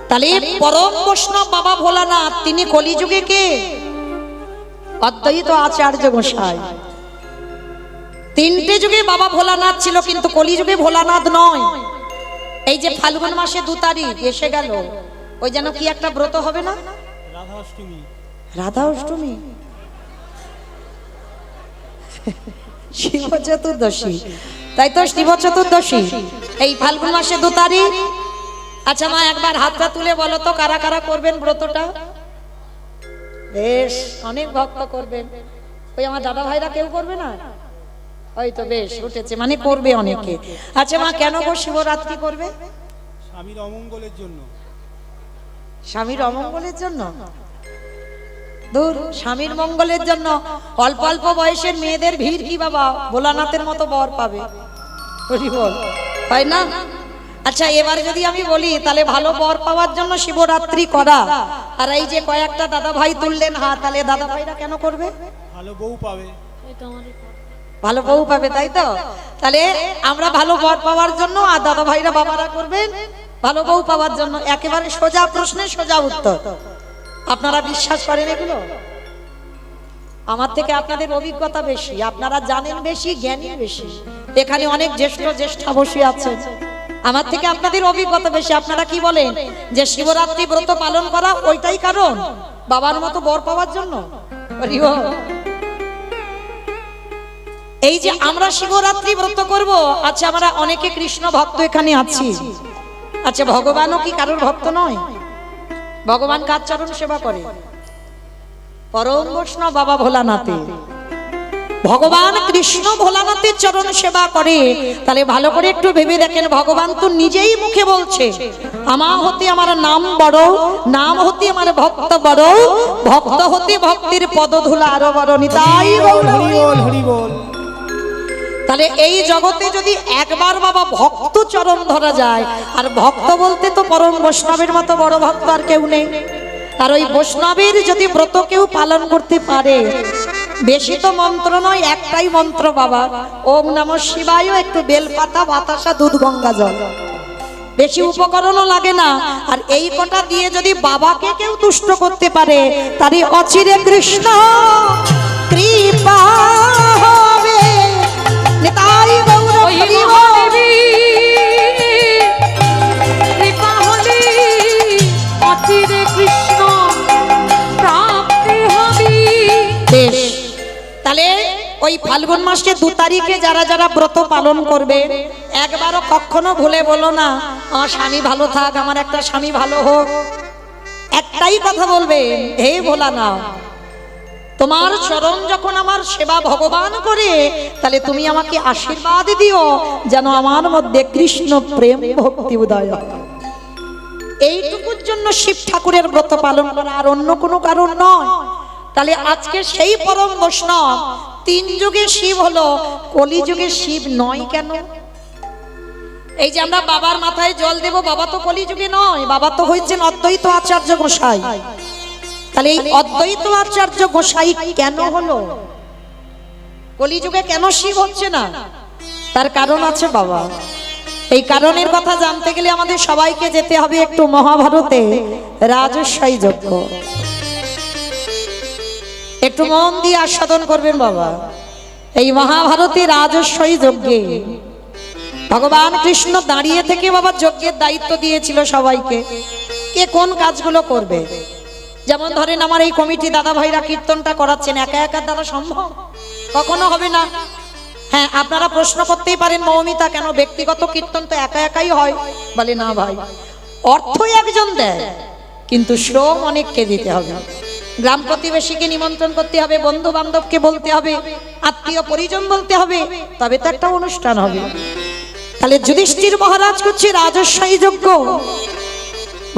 তাহলে পরম বৈষ্ণব বাবা ভোলানাথ তিনি কলিযুগে কে? অদ্বৈত আচার্য গোসাই। তিনটে যুগে বাবা ভোলানাথ ছিল, কিন্তু কলিযুগে ভোলানাথ নয়। এই যে ফাল্গুন মাসে 2 তারিখ এসে গেল, ওই যেন কি একটা ব্রত হবে না, রাধা অষ্টমী। রাধা অষ্টমী, শিব চতুর্দশী, তাই তো শিব চতুর্দশী এই ফাল্গুন মাসে 2 তারিখ। আচ্ছা মা, একবার হাতটা তুলে বলো তো কারা কারা করবেন ব্রতটা? বেশ, অনেক ভক্ত করবেন। ওই আমার দাদা ভাইরা কেউ করবে না? ওই তো বেশ উঠেছে, মানে করবে অনেকে। আচ্ছা মা, কেন গো শিবরাত্রি করবে? স্বামীর অমঙ্গলের জন্য। স্বামীর অমঙ্গলের জন্য? দূর, স্বামীর মঙ্গলের জন্য অল্প অল্প বয়সের মেয়েদের ভিড় কি বাবা ভোলানাথের মতো বর পাবে? হরি বল, হয় না? আচ্ছা এবার যদি আমি বলি তাহলে ভালো বর পাওয়ার জন্য শিবরাত্রি করা, আর এই যে কয়েকটা দাদা ভাই তুললেন হাত, তাহলে দাদা ভাইরা কেন করবে? ভালো বউ পাবে। ভালো বউ পাবে, তাই তো? তাহলে আমরা ভালো বর পাওয়ার জন্য, আর দাদা ভাইরা বাবারা করবেন ভালো বউ পাওয়ার জন্য। একেবারে সোজা প্রশ্নের সোজা উত্তর। আপনারা বিশ্বাস করেন এগুলো? আমার থেকে আপনাদের অভিজ্ঞতা বেশি, আপনারা জানেন বেশি, জ্ঞানী বেশি। এখানে অনেক জ্যেষ্ঠা বসে আছে, আমার থেকে আপনাদের অভিজ্ঞতা বেশি। আপনারা কি বলেন যে শিবরাত্রি ব্রত পালন করা ওইটাই কারণ বাবার মতো বর পাওয়ার জন্য? এই যে আমরা শিবরাত্রি ব্রত করব, আচ্ছা আমরা অনেকে কৃষ্ণ ভক্ত এখানে আছি, আচ্ছা ভগবানও কি কারোর ভক্ত নয়? ভগবান কার চরণ সেবা করে? পরম বৈষ্ণব বাবা ভোলানাথের। ভগবান কৃষ্ণ ভোলানাথের চরণ সেবা করে। তাহলে ভালো করে একটু ভেবে দেখেন, ভগবান তো নিজেই মুখে বলছে, আমার হতে আমার নাম বড়, নাম হতে আমার ভক্ত বড়, ভক্ত হতে ভক্তির পদধূলা আরো বড়। নিতাই গৌর হরি বল, হরি বল। তাহলে এই জগতে যদি একবার বাবা ভক্ত চরণ ধরা যায়, আর ভক্ত বলতে তো পরম বৈষ্ণবের মতো বড় ভক্ত আর কেউ নেই। আর ওই বৈষ্ণবের যদি ব্রত কেউ পালন করতে পারে, বেশি তো মন্ত্র নয়, একটাই মন্ত্র বাবা, ওম নমঃ শিবায়, একটু বেলপাতা, বাতাসা, দুধ, গঙ্গা জল, বেশি উপকরণও লাগে না। আর এই কটা দিয়ে যদি বাবাকে কেউ তুষ্ট করতে পারে, তারই অচিরে কৃষ্ণ কৃপা হবে। নিতাই গৌর হরি বল। কৃপা হলে অচিরে কৃষ্ণ প্রাপ্তি হবে। বেশ, তাহলে ওই ফাল্গুন মাসে 2 তারিখে যারা যারা ব্রত পালন করবে, একবারও কখনো ভুলে বলো না আমার স্বামী ভালো থাক, আমার একটা স্বামী ভালো হোক। একটাই কথা বলবে, হে ভোলানাথ, তোমার চরণ যখন আমার সেবা ভগবান করে, তাহলে তুমি আমাকে আশীর্বাদ দিও যেন আমার মধ্যে কৃষ্ণ প্রেম ভক্তি উদয় হয়। এইটুকুর জন্য শিব ঠাকুরের ব্রত পালন করা, আর অন্য কোনো কারণ নয়। তাহলে আজকে সেই পরম বৈষ্ণব 3 যুগে শিব হলো, কলিযুগে শিব নয় কেন? এই যে আমরা বাবার মাথায় জল দেব, বাবা তো কলিযুগে নয়, বাবা তো হয়েছেন অদ্বৈত আচার্য গোসাই। তাহলে এই অদ্বৈত আচার্য গোসাই কেন হলো? কলিযুগে কেন শিব হচ্ছে না? তার কারণ আছে বাবা। এই কারণের কথা জানতে গেলে আমাদের সবাইকে যেতে হবে একটু মহাভারতে, রাজস্বই যজ্ঞ। একটু মন দিয়ে আস্বাদন করবেন বাবা। এই মহাভারতে রাজস্বই যজ্ঞে ভগবান কৃষ্ণ দাঁড়িয়ে থেকে বাবা যজ্ঞের দায়িত্ব দিয়েছিল সবাইকে, কে কোন কাজগুলো করবে। যেমন ধরেন আমার এই কমিটি দাদা ভাইরা কীর্তনটা করাচ্ছেন, একা একা দ্বারা সম্ভব? কখনো হবে না। হ্যাঁ, আপনারা প্রশ্ন করতেই পারেন, মৌমিতা কেন ব্যক্তিগত কীর্তন তো একা একাই হয়? বলে না ভাই, অর্থ একজন দেয়, কিন্তু শ্রম অনেককে দিতে হবে। গ্রাম প্রতিবেশীকে নিমন্ত্রণ করতে হবে, বন্ধু বান্ধবকে বলতে হবে, আত্মীয় পরিজন বলতে হবে, তবে তো একটা অনুষ্ঠান হবে। তাহলে যুধিষ্ঠির মহারাজ করছে রাজস্বই যজ্ঞ,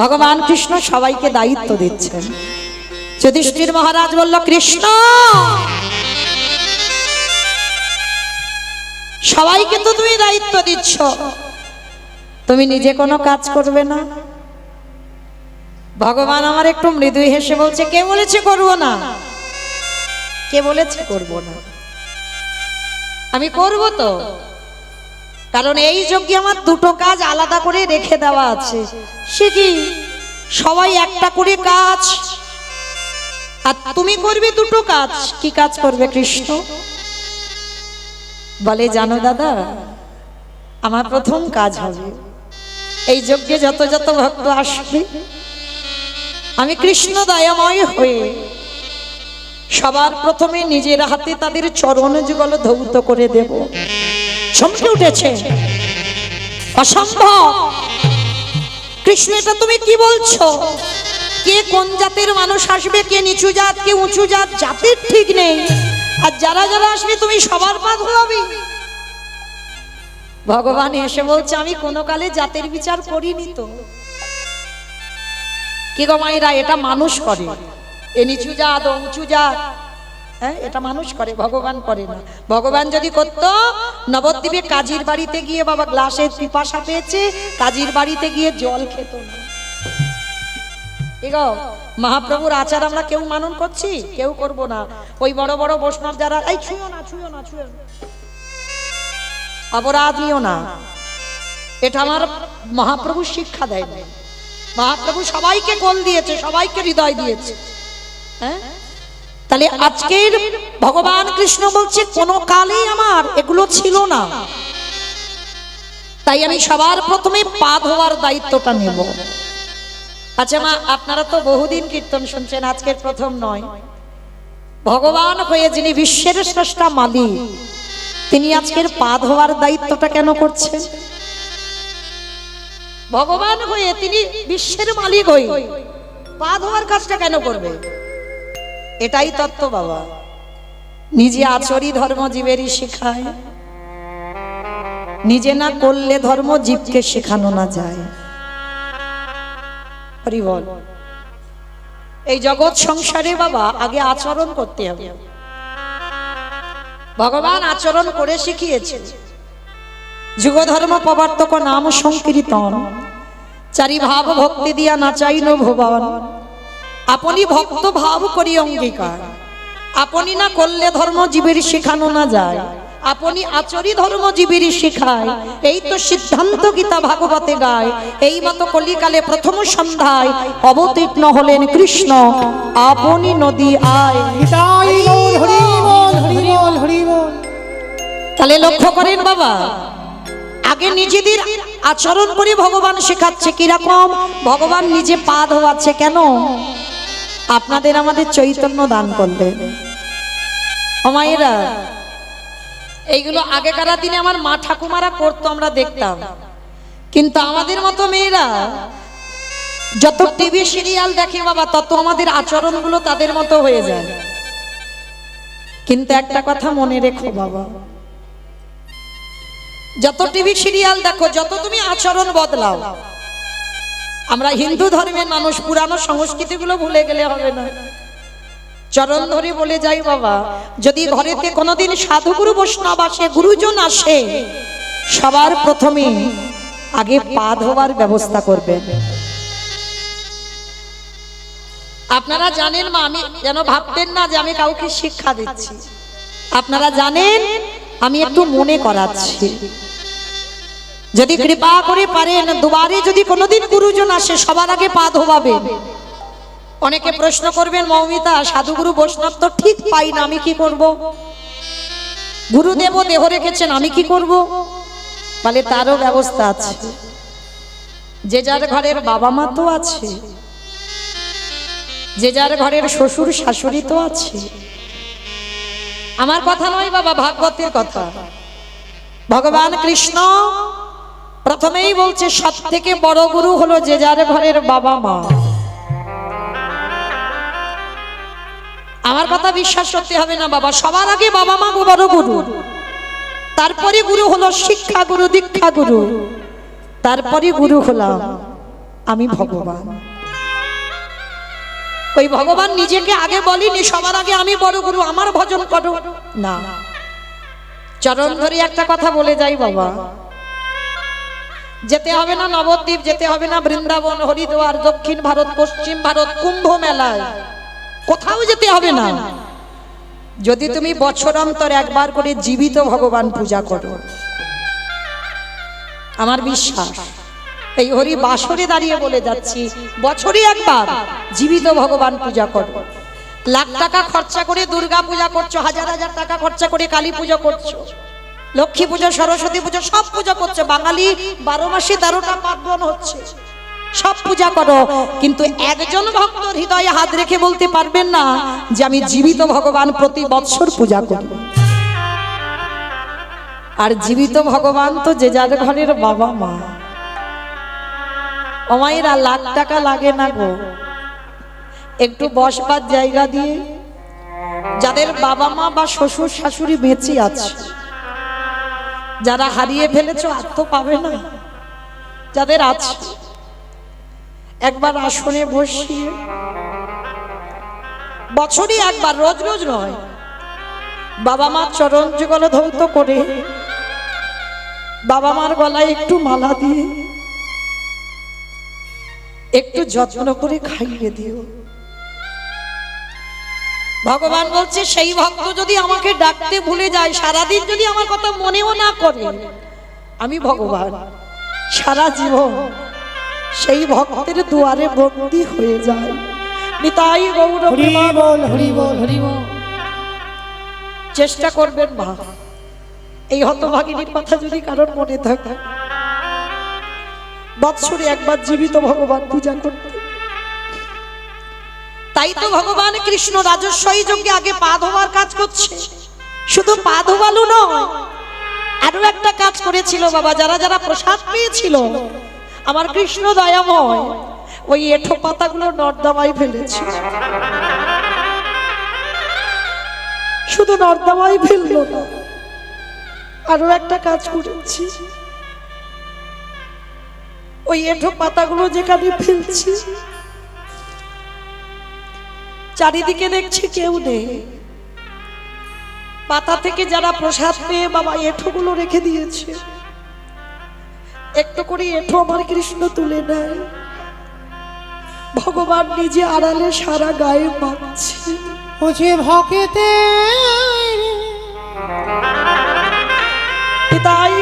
ভগবান কৃষ্ণ সবাইকে দায়িত্ব দিচ্ছেন। যুধিষ্ঠির মহারাজ বলল, কৃষ্ণ সবাইকে তো তুমি দায়িত্ব দিচ্ছ, তুমি নিজে কোনো কাজ করবে না? ভগবান আমার একটু মৃদু হেসে বলছে, কে বলেছে করবো না? কে বলেছে করবো না? আমি করবো তো। কারণ এই যজ্ঞে আমার দুটো কাজ আলাদা করে রেখে দেওয়া আছে। সে কি, সবাই একটা করে কাজ, আর তুমি করবে দুটো কাজ। কি কাজ করবে কৃষ্ণ? বলে জানো দাদা, আমার প্রথম কাজ হবে এই যজ্ঞে যত যত ভক্ত আসবে, আমি কৃষ্ণ দয়াময় হয়ে সবার প্রথমে নিজের হাতে তাদের চরণ যুগল ধৌত করে দেব। চমকে উঠেছে, অসম্ভব কৃষ্ণ, এটা তুমি কি বলছো? কে কোন জাতের মানুষ আসবে, কে নিচু জাত, কে উঁচু জাত, জাতির ঠিক নেই, আর যারা যারা আসবে তুমি সবার পা ধোয়াবে। ভগবান এসে বলছে, আমি কোনো কালে জাতের বিচার করিনি তো। কি গো মায়েরা, এটা মানুষ করে, এ নিচু জাত ও উঁচু জাত, হ্যাঁ, এটা মানুষ করে, ভগবান করে না। ভগবান যদি করতো, নবদ্বীপে কাজীর বাড়িতে গিয়ে বাবা গ্লাসে পিপাসা পেয়েছে, কাজীর বাড়িতে গিয়ে জল খেত না। এগো মহাপ্রভুর আচার আমরা কেউ মানন করছি? কেউ করব না। ওই বড় বড় বৈষ্ণব যারা, এই ছুঁয়ো না, ছুঁয়ো না, ছুঁয়ো না, অপরাধ নিও না, এটা আমার মহাপ্রভু শিক্ষা দেয় না। মহাপ্রভু সবাইকে কোল দিয়েছে, সবাইকে হৃদয় দিয়েছে, হ্যাঁ। তাহলে আজকের ভগবান কৃষ্ণ বলছে, কোনো কালেই আমার এগুলো ছিল না, তাই আমি সবার প্রথমে পা ধোয়ার দায়িত্বটা নেব। আচ্ছা মা, আপনারা তো বহুদিন কীর্তন শুনছেন, আজকের প্রথম নয়। ভগবান হয়ে যিনি বিশ্বের স্রষ্টা মালিক, তিনি আজকের পা ধোয়ার দায়িত্বটা কেন করছেন? ভগবান হয়ে তিনি বিশ্বের মালিক হয়ে পা ধোয়ার কাজটা কেন করবে? এটাই তত্ত্ব বাবা। নিজে আচরি ধর্ম জীবেরই শেখায়, নিজে না করলে ধর্ম জীবকে শেখানো না যায়। হরি বল। এই জগৎ সংসারে বাবা আগে আচরণ করতে হবে। ভগবান আচরণ করে শিখিয়েছে। যুগ ধর্ম প্রবর্তক নাম সংকীর্তন, চারি ভাব ভক্তি দিয়া নাচাইন ভুবন, আপনি ভক্ত ভাব করি অঙ্গীকার, আপনি না করলে ধর্ম জীবের শেখানো না যায়, আপনি আচরি ধর্ম জীবের শেখায়, এই তো সিদ্ধান্ত গীতা ভাগবতে গায়। এই মতো কলিকালে প্রথম সন্ধ্যায় অবতীর্ণ হলেন কৃষ্ণ, আপনি নদী আয়। তাহলে লক্ষ্য করেন বাবা, আগে নিজেদের আচরণ করে ভগবান শেখাচ্ছে। কিরকম? ভগবান নিজে পা ধোয়াচ্ছে। কেন? আপনাদের আমাদের চৈতন্য দান করলেন। ও মায়েরা, এইগুলো আগেকার দিনে আমার মা ঠাকুমারা করতো, আমরা দেখতাম। কিন্তু আমাদের মতো মেয়েরা যত টিভি সিরিয়াল দেখে বাবা, তত আমাদের আচরণগুলো তাদের মতো হয়ে যায়। কিন্তু একটা কথা মনে রেখো বাবা, যত টিভি সিরিয়াল দেখো, যত তুমি আচরণ বদলাও, আমরা হিন্দু ধর্মের মানুষ, পুরানো সংস্কৃতিগুলো ভুলে গেলে হবে না। চরণ ধরে বলে যাই বাবা, যদি ঘরেতে কোনোদিন সাধুগুরু বৈষ্ণব আসে, গুরুজন আসে, সবার প্রথমে আগে পা ধোয়ার ব্যবস্থা করবেন। আপনারা জানেন মা, আমি যেন ভাবতেন না যে আমি কাউকে শিক্ষা দিচ্ছি। আপনারা জানেন, আমি একটু মনে করাচ্ছি। যদি কৃপা করে পারেন, দুবারে যদি কোনোদিন গুরুজন আসে, সবার আগে পা ধোয়াবেন। অনেকে প্রশ্ন করবেন, মৌমিতা সাধুগুরু বৈষ্ণব তো ঠিক পাই না, আমি কি করব? গুরুদেব দেহ রেখেছেন, আমি কি করব? বলে তারও ব্যবস্থা আছে। যে যার ঘরের বাবা মা তো আছে, যে যার ঘরের শ্বশুর শাশুড়ি তো আছে। আমার কথা নয় বাবা, ভাগবতের কথা। ভগবান কৃষ্ণ প্রথমেই বলছে, সব থেকে বড় গুরু হলো যে যার ঘরের বাবা মা। আমার কথা বিশ্বাস করতে হবে না বাবা, সবার আগে বাবা মা বড় গুরু, তারপরে গুরু হলো শিক্ষা গুরু, দীক্ষা গুরু, তারপরে গুরু হলাম আমি ভগবান। ওই ভগবান নিজেকে আগে বলেনি সবার আগে আমি বড় গুরু, আমার ভজন করো না। চরণ ধরে একটা কথা বলে যাই বাবা, যেতে হবে না নবদ্বীপ, যেতে হবে না বৃন্দাবন, হরিদ্বার, দক্ষিণ ভারত, পশ্চিম ভারত, কুম্ভ মেলায়, কোথাও যেতে হবে না। যদি তুমি বছর অন্তর একবার করে জীবিত ভগবান পূজা করো, আমার বিশ্বাস এই হরি বাসরে দাঁড়িয়ে বলে যাচ্ছি, বছরে একবার জীবিত ভগবান পূজা করো। লাখ টাকা খরচা করে দুর্গা পূজা করছো, হাজার হাজার টাকা খরচা করে কালী পূজা করছো, লক্ষ্মী পুজো, সরস্বতী পুজো, সব পূজা করছো। বাঙালি 12 মাসে 13টা পার্বণ হচ্ছে, সব পূজা করো, কিন্তু একজন ভক্তর হৃদয়ে হাত রেখে বলতে পারবেন না যে আমি জীবিত ভগবান প্রতি বৎসর পূজা করি। আর জীবিত ভগবান তো যে যার ঘরের বাবা মা। অমায়েরা লাখ টাকা লাগে না গো, একটু বসবার জায়গা দিয়ে যাদের বাবা মা বা শ্বশুর শাশুড়ি বেঁচে আছে, যারা হারিয়ে ফেলেছো আর তো পাবে না, যাদের আছে একবার আসনে বসিয়ে বছরই একবার, রোজ রোজ নয়, বাবা মার চরণ যুগল ধৌত করে বাবা মার গলায় একটু মালা দিয়ে একটু যত্ন করে খাইয়ে দিও। ভগবান বলছে সেই ভক্ত যদি আমাকে ডাকতে ভুলে যায়, সারাদিন যদি আমার কথা মনেও না করে, আমি ভগবান সারা জীবন সেই ভক্তের দুয়ারে বন্দী হয়ে যায়। নিতাই গৌর হরি বল, হরি বল, হরি বল। চেষ্টা করবেন মা, এই হতভাগিনীর কথা যদি কারোর মনে থাকে, বৎসরে একবার জীবিত ভগবান পূজা করতে। তাই তো ভগবান কৃষ্ণ রাজস্বই যজ্ঞে আগে পা ধোয়ার কাজ করছে। শুধু পা ধোয়ালো নয়, আরো একটা কাজ করেছিল বাবা। যারা যারা প্রসাদ পেয়েছিল, আমার কৃষ্ণ দয়াময় ওই এঁঠো পাতাগুলো নর্দমায় ফেলেছে। শুধু নর্দমায় ফেললো না, আরো একটা কাজ করেছি। ওই এঁঠো পাতাগুলো যেখানে ফেলছি, চারিদিকে দেখছি কেউ নেই। পাতা থেকে যারা প্রসাদ পেয়ে বাবা এঁঠোগুলো রেখে দিয়েছে, একটু করে এঁঠো আমার কৃষ্ণ তুলে নেয়। ভগবান নিজে আড়ালে সারা গায়ে মাখছে। ও যে ভকেতে তাই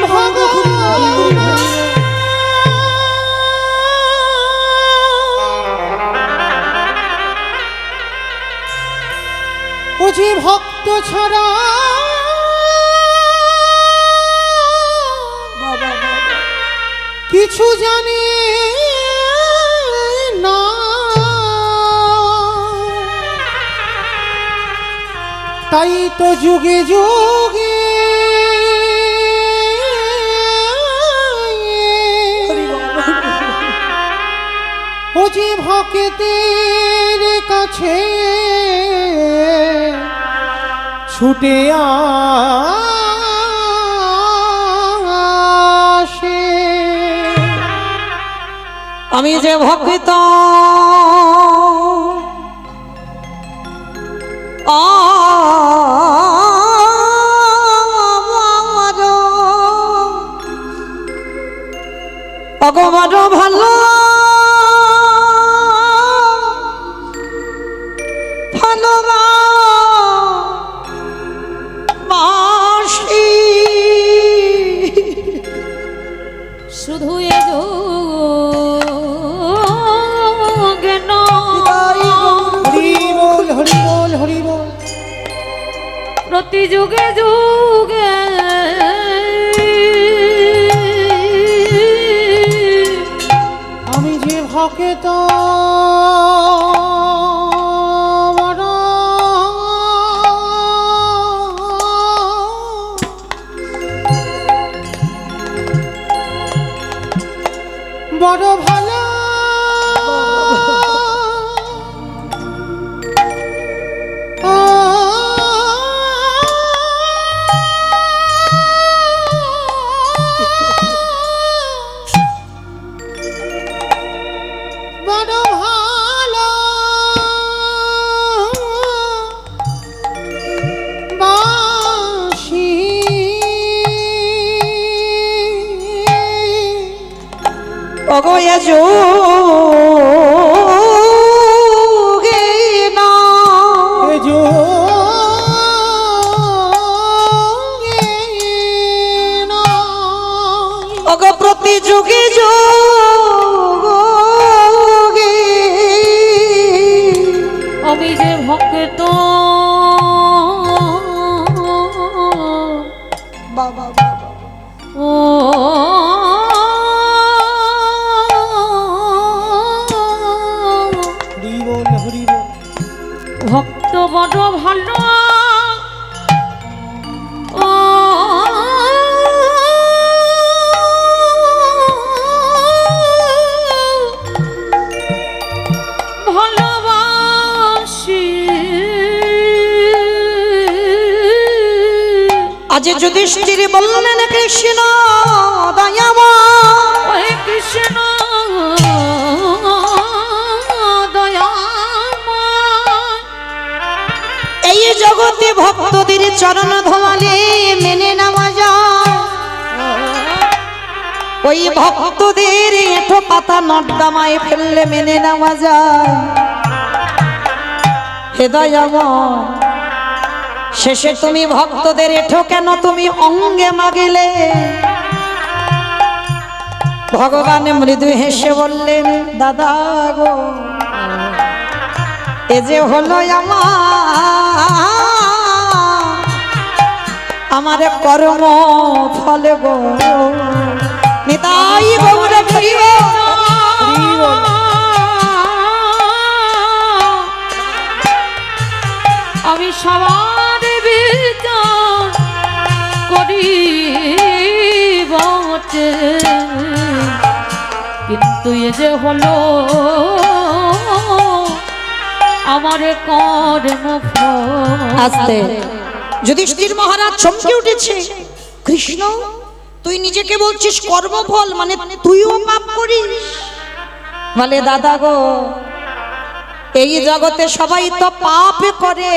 ও যে ভক্ত ছাড়া কিছু জানে না, তাই তো যুগে যুগে ও যে ভক্তের কাছে ছুটে আসে। আমি যে ভক্ত অগবর ভালো ভালোবাসি, শুধু এ যোগে হরি বল, হরি বল, হরি বল। প্রতি যুগে যুগে আমি যে ভক্ত বড় ভালো বড় ভালো বাসি। অগয়া যোগে না অগ প্রতি আজ যুধিষ্ঠির বললেন কৃষ্ণ দয়াময়, ওহে কৃষ্ণ দয়াময়, এই জগতে ভক্তদের চরণ ধোয়ালে মেনে নেওয়া যায়, ওই ভক্তদের এঁঠো পাতা নর্দমায় ফেললে মেনে নেওয়া যায়। হে দয়াময়, শেষে তুমি ভক্তদের এঁঠো কেন তুমি অঙ্গে মাগিলে? ভগবান মৃদু হেসে বললেন, দাদা গো, এ যে হলো আমার কর্ম ফল গো। নিতাই গৌর হরিব। আমি সবার বিচার করি বটে, কিন্তু এ যে হলো আমার কর্মফল। আস্তে যুধিষ্ঠির মহারাজ চমকে উঠেছে। কৃষ্ণ, তুই নিজেকে বলছিস কর্মফল, মানে তুইও পাপ করিস? বলে, দাদা গো, এই জগতে সবাই তো পাপ করে,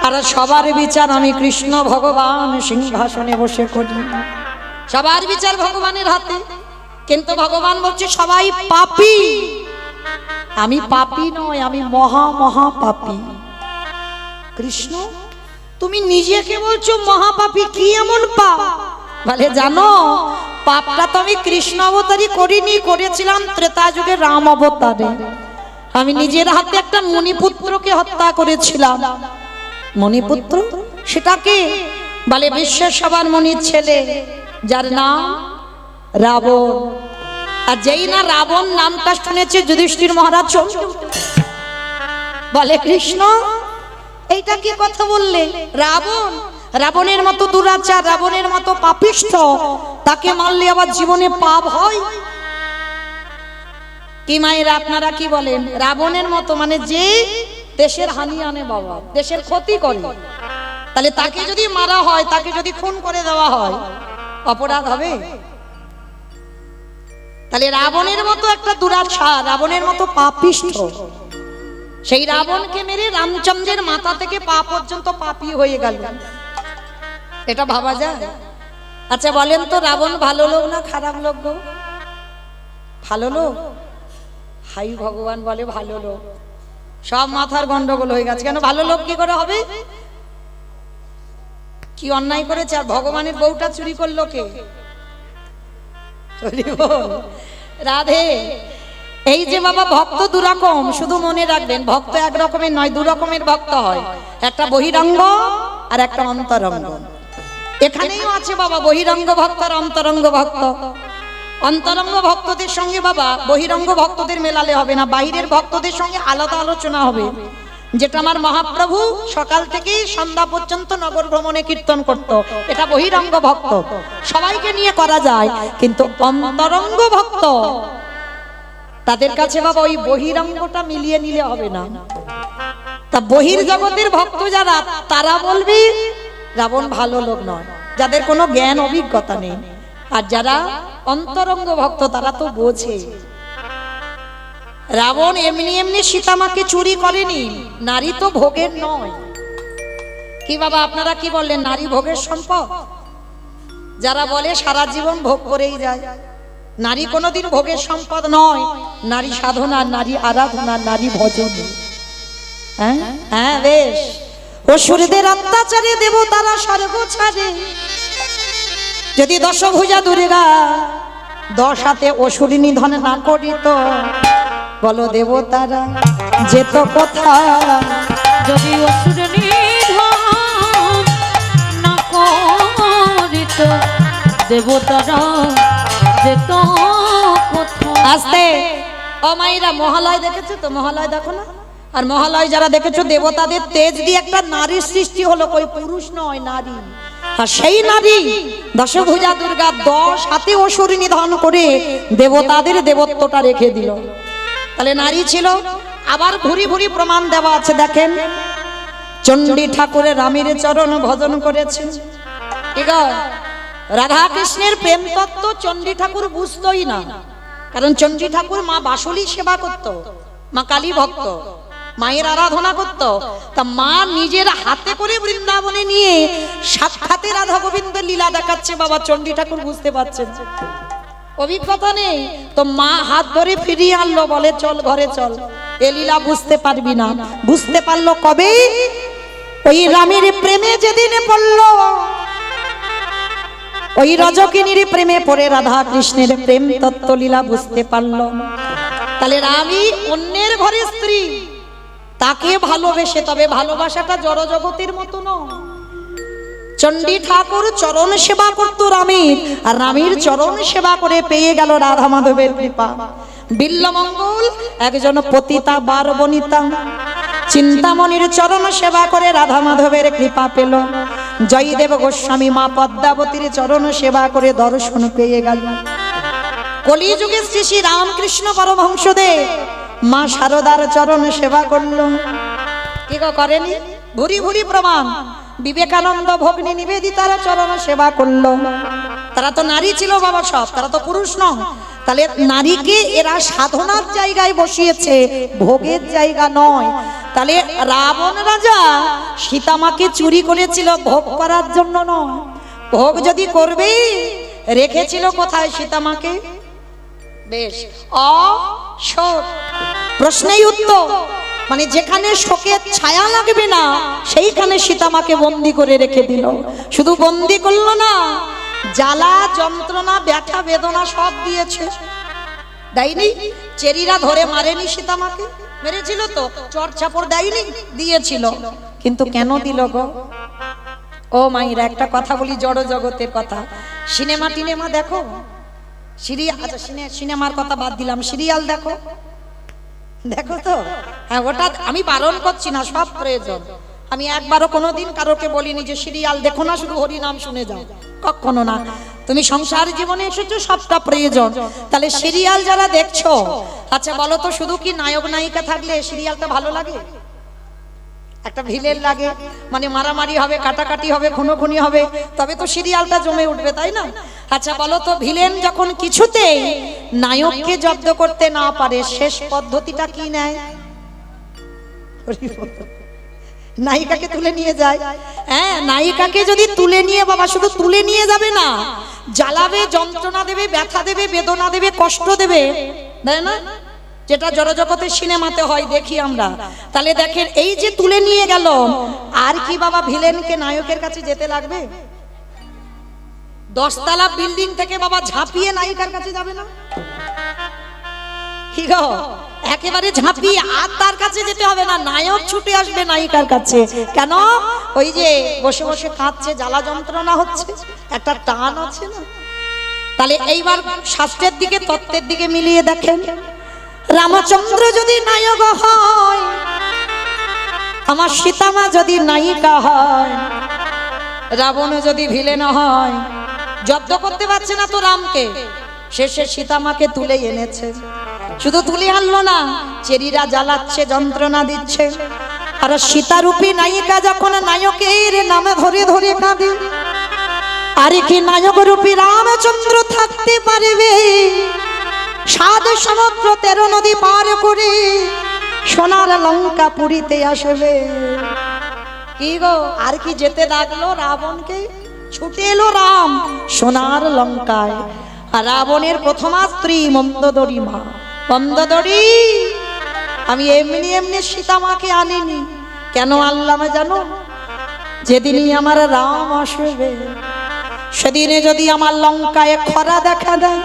আর সবার বিচার আমি কৃষ্ণ ভগবান সিংহাসনে বসে করি। সবার বিচার ভগবানের হাতে, কিন্তু ভগবান বলছে সবাই পাপী। আমি পাপী নয়, আমি মহা মহা পাপী। কৃষ্ণ, তুমি নিজেকে বলছো মহাপাপী, কি এমন পাপ? বলে, জানো, পাপটা তো আমি কৃষ্ণ অবতারই করিনি, করেছিলাম ত্রেতা যুগে রাম অবতারে। আমি নিজের হাতে একটা মণিপুত্রকে হত্যা করেছিলাম। মণিপুত্র সেটাকে বলে বিশ্বের সবার মণির ছেলে, যার নাম রাবণ। আর যেই না রাবণ নামটা শুনেছে যুধিষ্ঠির মহারাজ চমকে উঠেছে। বলে, কৃষ্ণ, এইটা কি কথা বললে? রাবণ, রাবণের মতো দুরাচার, রাবণের মতো পাপিষ্ঠ, তাকে মারলে আবার জীবনে পাপ হয়? কি মায়েরা আপনারা কি বলেন? রাবণের মতো মানে যে দেশের হানি আনে, বাবা, দেশের ক্ষতি করে, তাহলে তাকে যদি মারা হয়, তাকে যদি খুন করে দেওয়া হয়, অপরাধ হবে? তাহলে রাবণের মতো একটা দুরাচার, রাবণের মতো পাপিষ্ঠ, সেই রাবণকে মেরে রামচন্দ্রের মাথা থেকে পা পর্যন্ত পাপী হয়ে গেল। এটা ভাবা যায়? আচ্ছা বলেন তো, রাবণ ভালো লোক না খারাপ লোক গো? ভালো লোক। হাই ভগবান বলে ভালো লোক। সব মাথার গন্ডগোল হয়ে গেছে। কেন ভালো লোক কি করে হবে? কি অন্যায় করেছে? আর ভগবানের বউটা চুরি করলো কে? রাধে। এই যে বাবা, ভক্ত দুরকম, শুধু মনে রাখবেন, ভক্ত এক রকমের নয়, দু রকমের ভক্ত হয়। একটা বহিরঙ্গ আর একটা অন্তরঙ্গ। এখানেও আছে বাবা বহিরঙ্গ ভক্ত আর অন্তরঙ্গ ভক্ত। অন্তরঙ্গ ভক্তদের সঙ্গে বাবা বহিরঙ্গ ভক্তদের মেলালে হবে না, বাইরের ভক্তদের সঙ্গে আলাদা আলোচনা হবে। যেটা আমার মহাপ্রভু সকাল থেকে সন্ধ্যা পর্যন্ত নগর ভ্রমণে কীর্তন করত, এটা বহিরঙ্গ ভক্ত, সবাইকে নিয়ে করা যায়। কিন্তু অন্তরঙ্গ ভক্ত, তাদের কাছে বাবা ওই বহিরঙ্গটা মিলিয়ে নিলে হবে না। তা বহির জগতের ভক্ত যারা, তারা বলবে রাবণ ভালো লোক নয়, যাদের কোনো জ্ঞান অভিজ্ঞতা নেই। আর যারা অন্তরঙ্গ ভক্ত, তারা তো বোঝে। রাবণ এমনি এমনি সীতামাকে চুরি করেনি, নারী তো ভোগের নয়। কি বাবা আপনারা কি বললেন? নারী ভোগের সম্পদ? যারা বলে সারা জীবন ভোগ করেই যায়, নারী কোনোদিন ভোগের সম্পদ নয়। নারী সাধনা, নারী আরাধনা, নারী ভজন। হ্যাঁ হ্যাঁ, বেশ। অসুরদের অত্যাচারে দেবতারা স্বর্গ ছাড়ে। যদি দশভুজা দুর্গা 10 হাতে অসুর নিধন না করিত, বলো দেবতারা যেত কোথায়? যদি অসুর নিধন না করিত, দেবতারা যেত কোথায়? আস্তে। ও মাইরা, মহালয় দেখেছো তো? মহালয় দেখো না? আর মহালয় যারা দেখেছো, দেবতাদের তেজ দিয়ে একটা নারীর সৃষ্টি হলো, কই পুরুষ নয়, নারী। আর সেই নারী দশভুজা দুর্গা 10 হাতে অসুর নিধন করে দেবতাদের দেবত্বটা রেখে দিল। তাহলে নারী ছিল। আবার ভুরি ভুরি প্রমাণ দেওয়া আছে, দেখেন চণ্ডী ঠাকুরের রামের চরণ ভজন করেছে। ঠিক আছে, রাধা কৃষ্ণের প্রেম তত্ত্ব চণ্ডী ঠাকুর বুঝতোই না, কারণ চণ্ডী ঠাকুর মা বাসুলি সেবা করত, মা কালী ভক্ত, মায়ের আরাধনা করত। তা মা নিজের হাতে করে বৃন্দাবনে নিয়ে সাক্ষাতে রাধা গোবিন্দের লীলা দেখাচ্ছে, বাবা চণ্ডী ঠাকুর বুঝতে পারছেন, অভিজ্ঞতা নেই। তো মা হাত ধরে ফিরিয়ে আনলো, বলে চল ঘরে চল, এ লীলা বুঝতে পারবি না। বুঝতে পারলো কবে? ওই রামের প্রেমে যেদিন পড়লো, ওই রজকিনীর প্রেমে পড়ে রাধা কৃষ্ণের প্রেম তত্ত্ব লীলা বুঝতে পারলো। তাহলে রামই অন্যের ঘরে স্ত্রী, তাকে ভালোবেসে, তবে ভালোবাসাটা জড় জগতের মতো নয়। চণ্ডী ঠাকুর চরণ সেবা করতো রামের, আর রামের চরণ সেবা করে পেয়ে গেল রাধা মাধবের কৃপা। বিল্লমঙ্গল একজন পতিতা বার বনিতা চিন্তামণির চরণ সেবা করে রাধা মাধবের কৃপা পেল। জয়দেব গোস্বামী মা পদ্মাবতীর চরণ সেবা করে দর্শন পেয়ে গেল। কলিযুগে শ্রী শ্রী রামকৃষ্ণ পরমহংসদেব মা শারদার চরণ সেবা করল। কি গো করেনি? ভুরি ভুরি প্রমাণ। বিবেকানন্দ ভগ্নী নিবেদিতার চরণ সেবা করলো। তারা তো নারী ছিল বাবা, সব তারা তো পুরুষ নয়। তাহলে নারীকে এরা সাধনার জায়গায় বসিয়েছে, ভোগের জায়গা নয়। তাহলে রাবণ রাজা সীতামাকে চুরি করেছিল ভোগ করার জন্য নয়। ভোগ যদি করবে, রেখেছিল কোথায় সীতামাকে? বেশ অশোক, প্রশ্নেই উত্তর। মানে যেখানে শোকের ছায়া লাগবে না, সেইখানে সীতামাকে বন্দি করে রেখে দিল। শুধু বন্দি করলো না, জ্বালা যন্ত্রণা ব্যথা বেদনা সব দিয়েছে। দেয়নি? চেরিরা ধরে মারেনি সীতামাকে? মেরেছিল তো, চর চাপড় দেয়নি? দিয়েছিল। কিন্তু কেন দিল গো? ও মাইরা, একটা কথা বলি, জড় জগতের কথা। সিনেমা টিনেমা দেখো, সিরিয়াল, আচ্ছা সিনেমার কথা বাদ দিলাম, সিরিয়াল দেখো, দেখো তো। হ্যাঁ, ওটা আমি বারণ করছি না, সব প্রয়োজন। আমি একবারও কোনোদিন কারোকে বলিনি যে সিরিয়াল দেখো না, শুধু হরি নাম শুনে যাও, কখনো না। তুমি সংসার জীবনে এসেছো, সবটা প্রয়োজন। তাহলে সিরিয়াল যারা দেখছো, আচ্ছা বলো তো, শুধু কি নায়ক নায়িকা থাকলে সিরিয়ালটা ভালো লাগে? একটা ভিলেন লাগে, মানে মারামারি হবে, কাটাকাটি হবে, খুনোখুনি হবে, তবে তো সিরিয়ালটা জমে উঠবে, তাই না? আচ্ছা বলো তো, ভিলেন যখন কিছুতেই নায়ককে জব্দ করতে না পারে, শেষ পদ্ধতিটা কি নেয়? নায়িকাকে তুলে নিয়ে যায়। হ্যাঁ, নায়িকাকে যদি তুলে নিয়ে, বাবা শুধু তুলে নিয়ে যাবে না, জ্বালাবে, যন্ত্রণা দেবে, ব্যথা দেবে, বেদনা দেবে, কষ্ট দেবে, তাই না? যেটা জড়জগতের সিনেমাতে হয়, দেখি আমরা। তাহলে দেখেন, এই যে তুলে নিয়ে গেল, আর কি বাবা ভিলেনকে নায়কের কাছে যেতে লাগবে? 10 তলা বিল্ডিং থেকে বাবা ঝাঁপিয়ে নায়িকার কাছে যাবে না? কি গো, একেবারে ঝাঁপিয়ে আর তার কাছে যেতে হবে না, নায়ক ছুটে আসবে নায়িকার কাছে। কেন? ওই যে বসে বসে কাঁদছে, জ্বালা যন্ত্রণা হচ্ছে, একটা টান আছে না? তাহলে এইবার শাস্ত্রের দিকে, তত্ত্বের দিকে মিলিয়ে দেখেন, রামচন্দ্র যদি নায়ক হয়, আমার সীতামা যদি নায়িকা হয়, রাবণ যদি ভিলেন হয়, জব্দ করতে পারছে না তো রামকে, শেষে সীতামাকে তুলে এনেছে। শুধু তুলে আনলো না, চেরিরা জ্বালাচ্ছে, যন্ত্রণা দিচ্ছে। আর সীতারূপী নায়িকা যখন নায়কের নামে ধরে ধরে কাঁদে, আর কি নায়ক রূপী রামচন্দ্র থাকতে পারবে? 7 সমুদ্র 13 নদী পার করে সোনার লঙ্কা পুরীতে আসবে। কি গো, আর কি যেতে লাগলো রাবণকে? ছুটে এলো রাম সোনার লঙ্কায়। আর রাবণের প্রথমা স্ত্রী মন্দোদরী মা, মন্দোদরী, আমি এমনি এমনি সীতামাকে আনিনি। কেন আনলাম জানো? যেদিনই আমার রাম আসবে, সেদিনে যদি আমার লঙ্কায় খরা দেখা দেয়।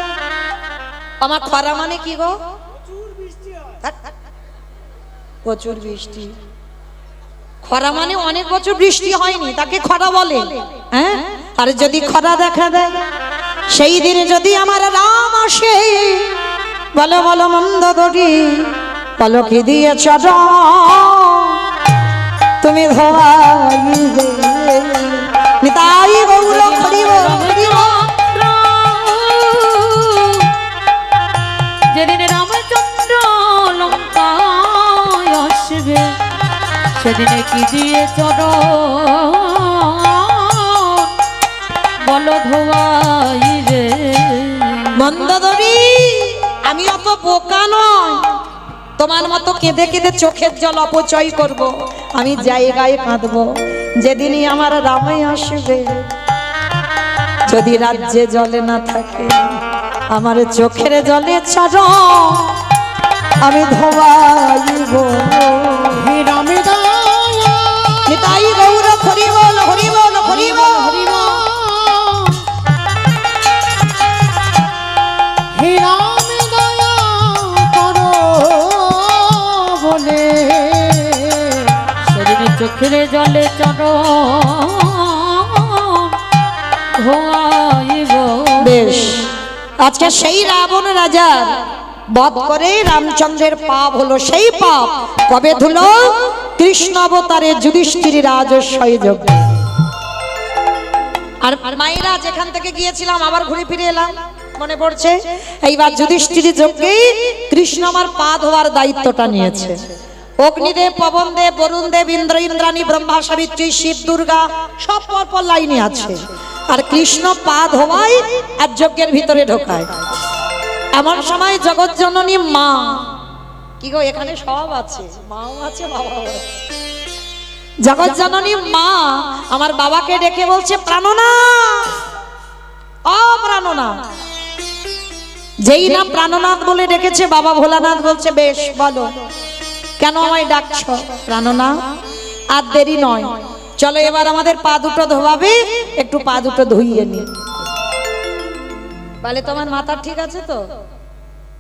আমার খরা মানে কি গো? প্রচুর বৃষ্টি। খরা মানে অনেক বছর বৃষ্টি হয়নি, তাকে খরা বলে। হ্যাঁ, আর যদি খরা দেখা দেয়, সেই দিনে যদি আমার রাম আসে, বলো বলো মন্দোদরী, বলো কি দিয়েছ তুমি ধোয়াইবে? নিতাই গৌর হরি বল, হরি বল। যেদিন রামচন্দ্র লঙ্কায় আসবে, সেদিনে কি দিয়ে চরণ বলো ধোয়াই রে। মন্দোদরী, আমি অত বোকা নয় তোমার মতো কেঁদে কেঁদে চোখের জল অপচয় করব। আমি জায়গায় কাঁদবো যেদিনই আমার রামে আসবে। যদি রাজ্যে জলে না থাকে আমার চোখের জলে ছাড়ো আমি ধোয়াইব। হে রামে দয়া নিতাই গৌর হরি বল হরি বল হরি বল হরি বল। হে রামে দয়া করো বলে সেদিনে চোখের জলে চরণ ধোয়াইব। বেশ, আজকে সেই রাবণ রাজার বধ করে রামচন্দ্রের পাপ হলো। সেই পাপ কবে ধুলো? কৃষ্ণ অবতারে যুধিষ্ঠির রাজস্বয় যজ্ঞে। আর মায়েরা যেখান থেকে গিয়েছিলাম আবার ঘুরে ফিরে এলাম, মনে পড়ছে? এইবার যুধিষ্ঠির যজ্ঞে কৃষ্ণ আমার পা ধোয়ার দায়িত্বটা নিয়েছে। অগ্নিদেব, পবনদেব, বরুণদেব, ইন্দ্র, ইন্দ্রাণী, ব্রহ্মা, সাবিত্রী, শিব, দুর্গা সব পরপর লাইনে আছে। আর কৃষ্ণ পা ধোয়ায় আর যজ্ঞের ভিতরে ঢোকায়। এমন সময় জগৎজননী মা, কি গো এখানে সব আছে, মাও আছে বাবাও আছে। জগৎজননী মা আমার বাবাকে ডেকে বলছে, প্রাণনাথ, ও প্রাণনাথ। যেই না প্রাণনাথ বলে ডেকেছে, বাবা ভোলানাথ বলছে, বেশ বলো কেন আমায় ডাকছো? প্রাণনাথ, আর দেরি নয়, চলো এবার আমাদের পা দুটো ধোয়াবে, একটু পা দুটো ধুইয়ে নি। বলে তোমার মাথা ঠিক আছে তো?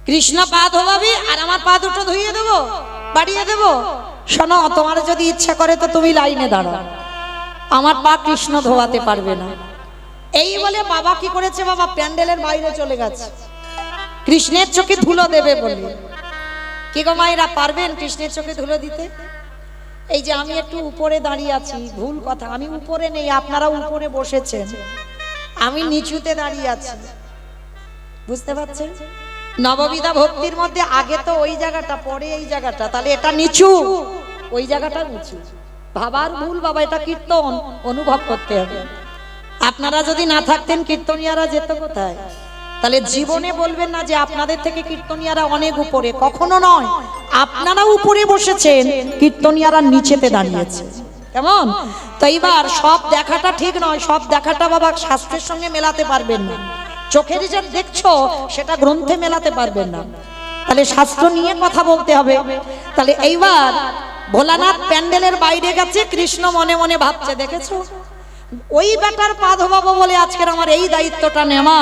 কৃষ্ণ পা ধোয়াবি আর আমার পা দুটো ধুইয়ে দেবো, বাড়িয়ে দেবো? শোনো, তোমার যদি ইচ্ছা করে তো তুমি লাইনে দাঁড়াও, আমার পা কৃষ্ণ ধোয়াতে পারবে না। এই বলে বাবা কি করেছে? বাবা প্যান্ডেলের বাইরে চলে গেছে কৃষ্ণের চোখে ধুলো দেবে বলে। কি গো মায়েরা, পারবেন কৃষ্ণের চোখে ধুলো দিতে? এই যে আমি একটু উপরে দাঁড়িয়ে আছি, ভুল কথা, আমি উপরে নেই, আপনারা উপরে বসেছেন, আমি নিচুতে দাঁড়িয়ে আছি, বুঝতে পারছেন? নববিধা ভক্তির মধ্যে আগে তো ওই জায়গাটা, পরে এই জায়গাটা, তাহলে এটা নিচু, ওই জায়গাটা নিচু। ভাবার ভুল বাবা, এটা কীর্তন, অনুভব করতে হবে। আপনারা যদি না থাকতেন কীর্তনিয়ারা যেত কোথায়? তাহলে জীবনে বলবেন না যে আপনাদের থেকে কীর্তনিয়ারা অনেক উপরে, কখনো নয়। আপনারা উপরে বসেছেন, কীর্তনিয়ারা নিচেতে দাঁড়িয়েছে। কেমন? তো এইবার সব দেখাটা ঠিক নয়, সব দেখাটা বাবা শাস্ত্রের সঙ্গে মেলাতে পারবেন না। চোখের যা দেখছো সেটা গ্রন্থে মেলাতে পারবেন না, তাহলে শাস্ত্র নিয়ে কথা বলতে হবে। তাহলে এইবার ভোলানাথ প্যান্ডেলের বাইরে গেছে, কৃষ্ণ মনে মনে ভাবছে, দেখেছো ওই বেটার পা ধোবাবো বলে আজকের আমার এই দায়িত্বটা নেওয়া,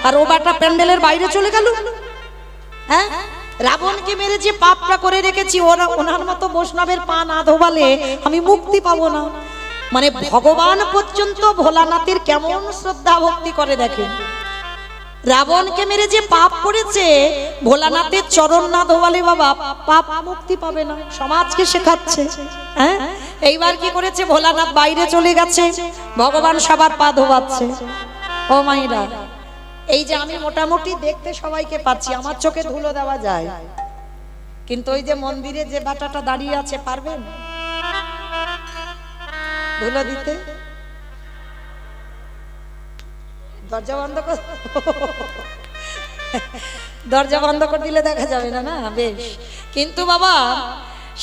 আর ও বেটা প্যান্ডেলের বাইরে চলে গেল। হ্যাঁ, রাবণকে মেরে যে পাপটা করে রেখেছি, ওনার মতো বৈষ্ণবের পা না ধোবালে আমি মুক্তি পাবো না। মানে ভগবান পর্যন্ত ভোলানাথের কেমন শ্রদ্ধা ভক্তি করে দেখেন। রাবণকে মেরে যে পাপ করেছে, ভোলানাথের চরণ না ধোয়ালে বাবা পাপ মুক্তি পাবে না, সমাজকে শেখাচ্ছে। হ্যাঁ, এইবার কি করেছে? ভোলানাথ বাইরে চলে গেছে, ভগবান সবার পা ধোয়াচ্ছে। ও মাইরা, এই যে আমি মোটামুটি দেখতে সবাইকে পাচ্ছি, আমার চোখে ধুলো দেওয়া যায়, কিন্তু ওই যে মন্দিরে যে বাটাটা দাঁড়িয়ে আছে, পারবেন ধুলো দিতে? দরজা বন্ধ কর, দরজা বন্ধ করে দিলে দেখা যাবে না, না? বেশ, কিন্তু বাবা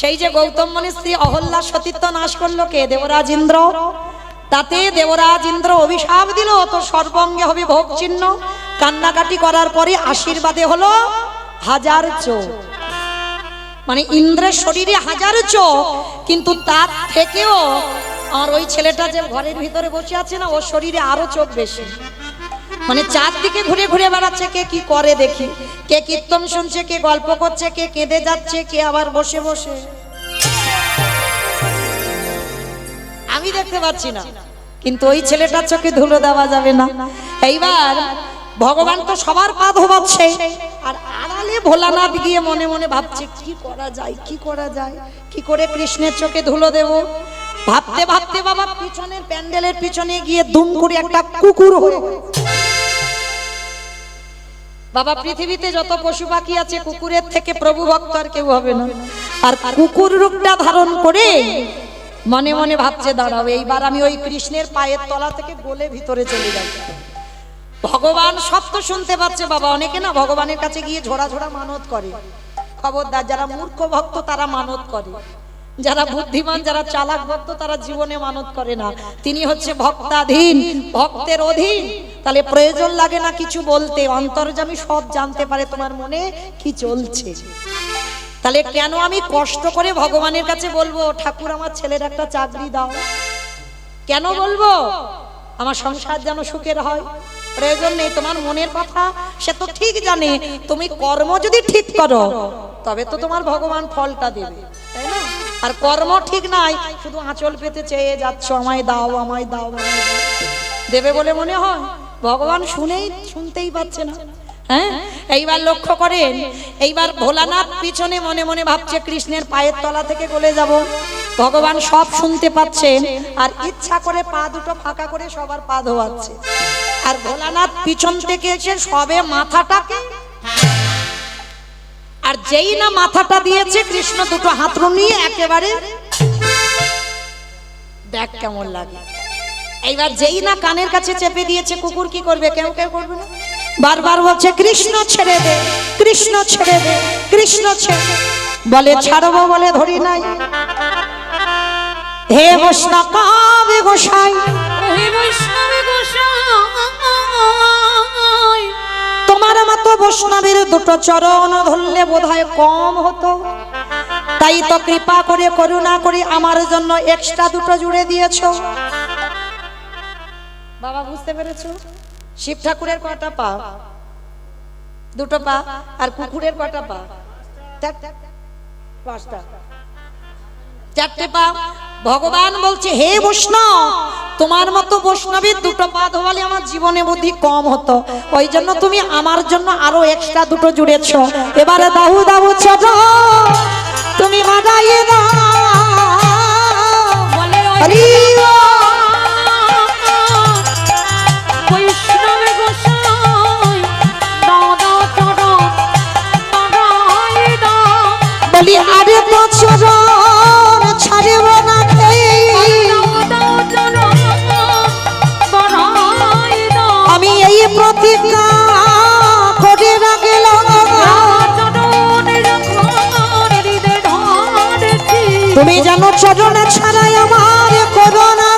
সেই যে গৌতম মুনির স্ত্রী অহল্যা সতীত্ব নাশ করলো কে? দেবরাজ ইন্দ্র। তাতে দেবরাজ ইন্দ্র অভিশাপ দিল, তো সর্বঙ্গে হবে ভোগ চিহ্ন। কান্নাকাটি করার পরে আশীর্বাদে হলো 1000 চোখ। মানে ইন্দ্রের শরীরে 1000 চোখ, কিন্তু তার থেকেও আর ওই ছেলেটা যে ঘরের ভিতরে বসে আছে না, ওর শরীরে আরো চোখ বেশি। মানে চারদিকে ঘুরে ঘুরে বেড়াচ্ছে, কে কি করে দেখি, কে কীর্তন শুনছে, কে গল্প করছে, কে কেঁদে যাচ্ছে, কে আবার বসে বসে। আমি দেখতে পাচ্ছি না, কিন্তু ওই ছেলেটার চোখে ধুলো দেওয়া যাবে না। এইবার ভগবান তো সবার পা ধোবাচ্ছে, আর আড়ালে ভোলানাথ গিয়ে মনে মনে ভাবছে, কি করা যায়, কি করা যায়, কি করে কৃষ্ণের চোখে ধুলো দেব। ভাবতে ভাবতে বাবা পিছনের প্যান্ডেলের পিছনে গিয়ে দুম করে একটা কুকুর হয়ে বাবা পৃথিবীতে যত পশু পাখি আছে কুকুরের থেকে প্রভু ভক্ত আর কেউ হবে না। আর কুকুর রূপটা ধারণ করে মনে মনে ভাবছে দাঁড়াও এইবার আমি ওই কৃষ্ণের পায়ের তলা থেকে গলে ভিতরে চলে যাই। ভগবান সব তো শুনতে পাচ্ছে বাবা। অনেকে না ভগবানের কাছে গিয়ে ঝোড়া ঝোড়া মানত করে। খবরদার, যারা মূর্খ ভক্ত তারা মানত করে, যারা বুদ্ধিমান যারা চালাক ভক্ত তারা জীবনে মানত করে না। তিনি হচ্ছে ভক্তাধীন, ভক্তের অধীন। তাহলে প্রয়োজন লাগে না কিছু বলতে, অন্তর্যামী সব জানতে পারে তোমার মনে কি চলছে। তাহলে কেন আমি কষ্ট করে ভগবানের কাছে বলবো ঠাকুর আমার ছেলের একটা চাকরি দাও? কেন বলবো? আমার সংসার যেন সুখের হয়। প্রয়োজন নেই। তোমার মনের কথা সে তো ঠিক জানে। তুমি কর্ম যদি ঠিক করো তবে তো তোমার ভগবান ফলটা দেবে, তাই না? আর কর্ম ঠিক নাই, শুধু আঁচল পেতে চেয়ে যাচ্ছ আমায় দাও আমায় দাও আমায় দাও, দেবে বলে মনে হয়? ভগবান শুনতেই পাচ্ছে না। হ্যাঁ, এইবার লক্ষ্য করেন, এইবার ভোলানাথ পিছনে মনে মনে ভাবছে কৃষ্ণের পায়ের তলা থেকে গলে যাব। ভগবান সব শুনতে পাচ্ছেন আর ইচ্ছা করে পা দুটো ফাঁকা করে সবার পা ধোয়াচ্ছে। আর ভোলানাথ পিছন থেকে এসে সবে মাথাটাকে, আর যেই না মাথাটা দিয়েছে কৃষ্ণ দুটো হাত নিয়ে একেবারে দেখ কেমন লাগে। এইবার যেই না কানের কাছে চেপে দিয়েছে, কুকুর কি করবে? কেউ কেউ করবে না, বারবার বলছে কৃষ্ণ ছেড়ে দে, কৃষ্ণ ছেড়ে দে, কৃষ্ণ ছেড়ে দে। বলে ছাড়বো বলে ধরি নাই। হে বৈষ্ণব গোসাই, হে বৈষ্ণব গোসাই, তোমার মতো বৈষ্ণবের দুটো চরণ ধরলে বোধহয় কম হতো, তাই তো কৃপা করে করুণা করে আমার জন্য এক্সট্রা দুটো জুড়ে দিয়েছো। বাবা বুঝতে পেরেছো? শিব ঠাকুরের কটা পা? দুটো পা। আর কুকুরের কটা পা? পাঁচটা, চারটে পা। ভগবান বলছে হে বৈষ্ণব, তোমার মতো বৈষ্ণবীর দুটো পা ধোয়ালে আমার জীবনে বুদ্ধি কম হতো, ওই জন্য তুমি আমার জন্য আরো এক্সট্রা দুটো জুড়েছ। এবারে দাহু দাহু ছোট তুমি বাড়াইয়ে দাও। বলে হরি বৈষ্ণব গোসাই, দাও দাও চরণ, বাড়াই দাও। বলি আরে তো চরণ ছাড়ব না আমি এই প্রতিজ্ঞা করে রাখলাম। তুমি জানো চরণ ছাড়াই আমার করোনা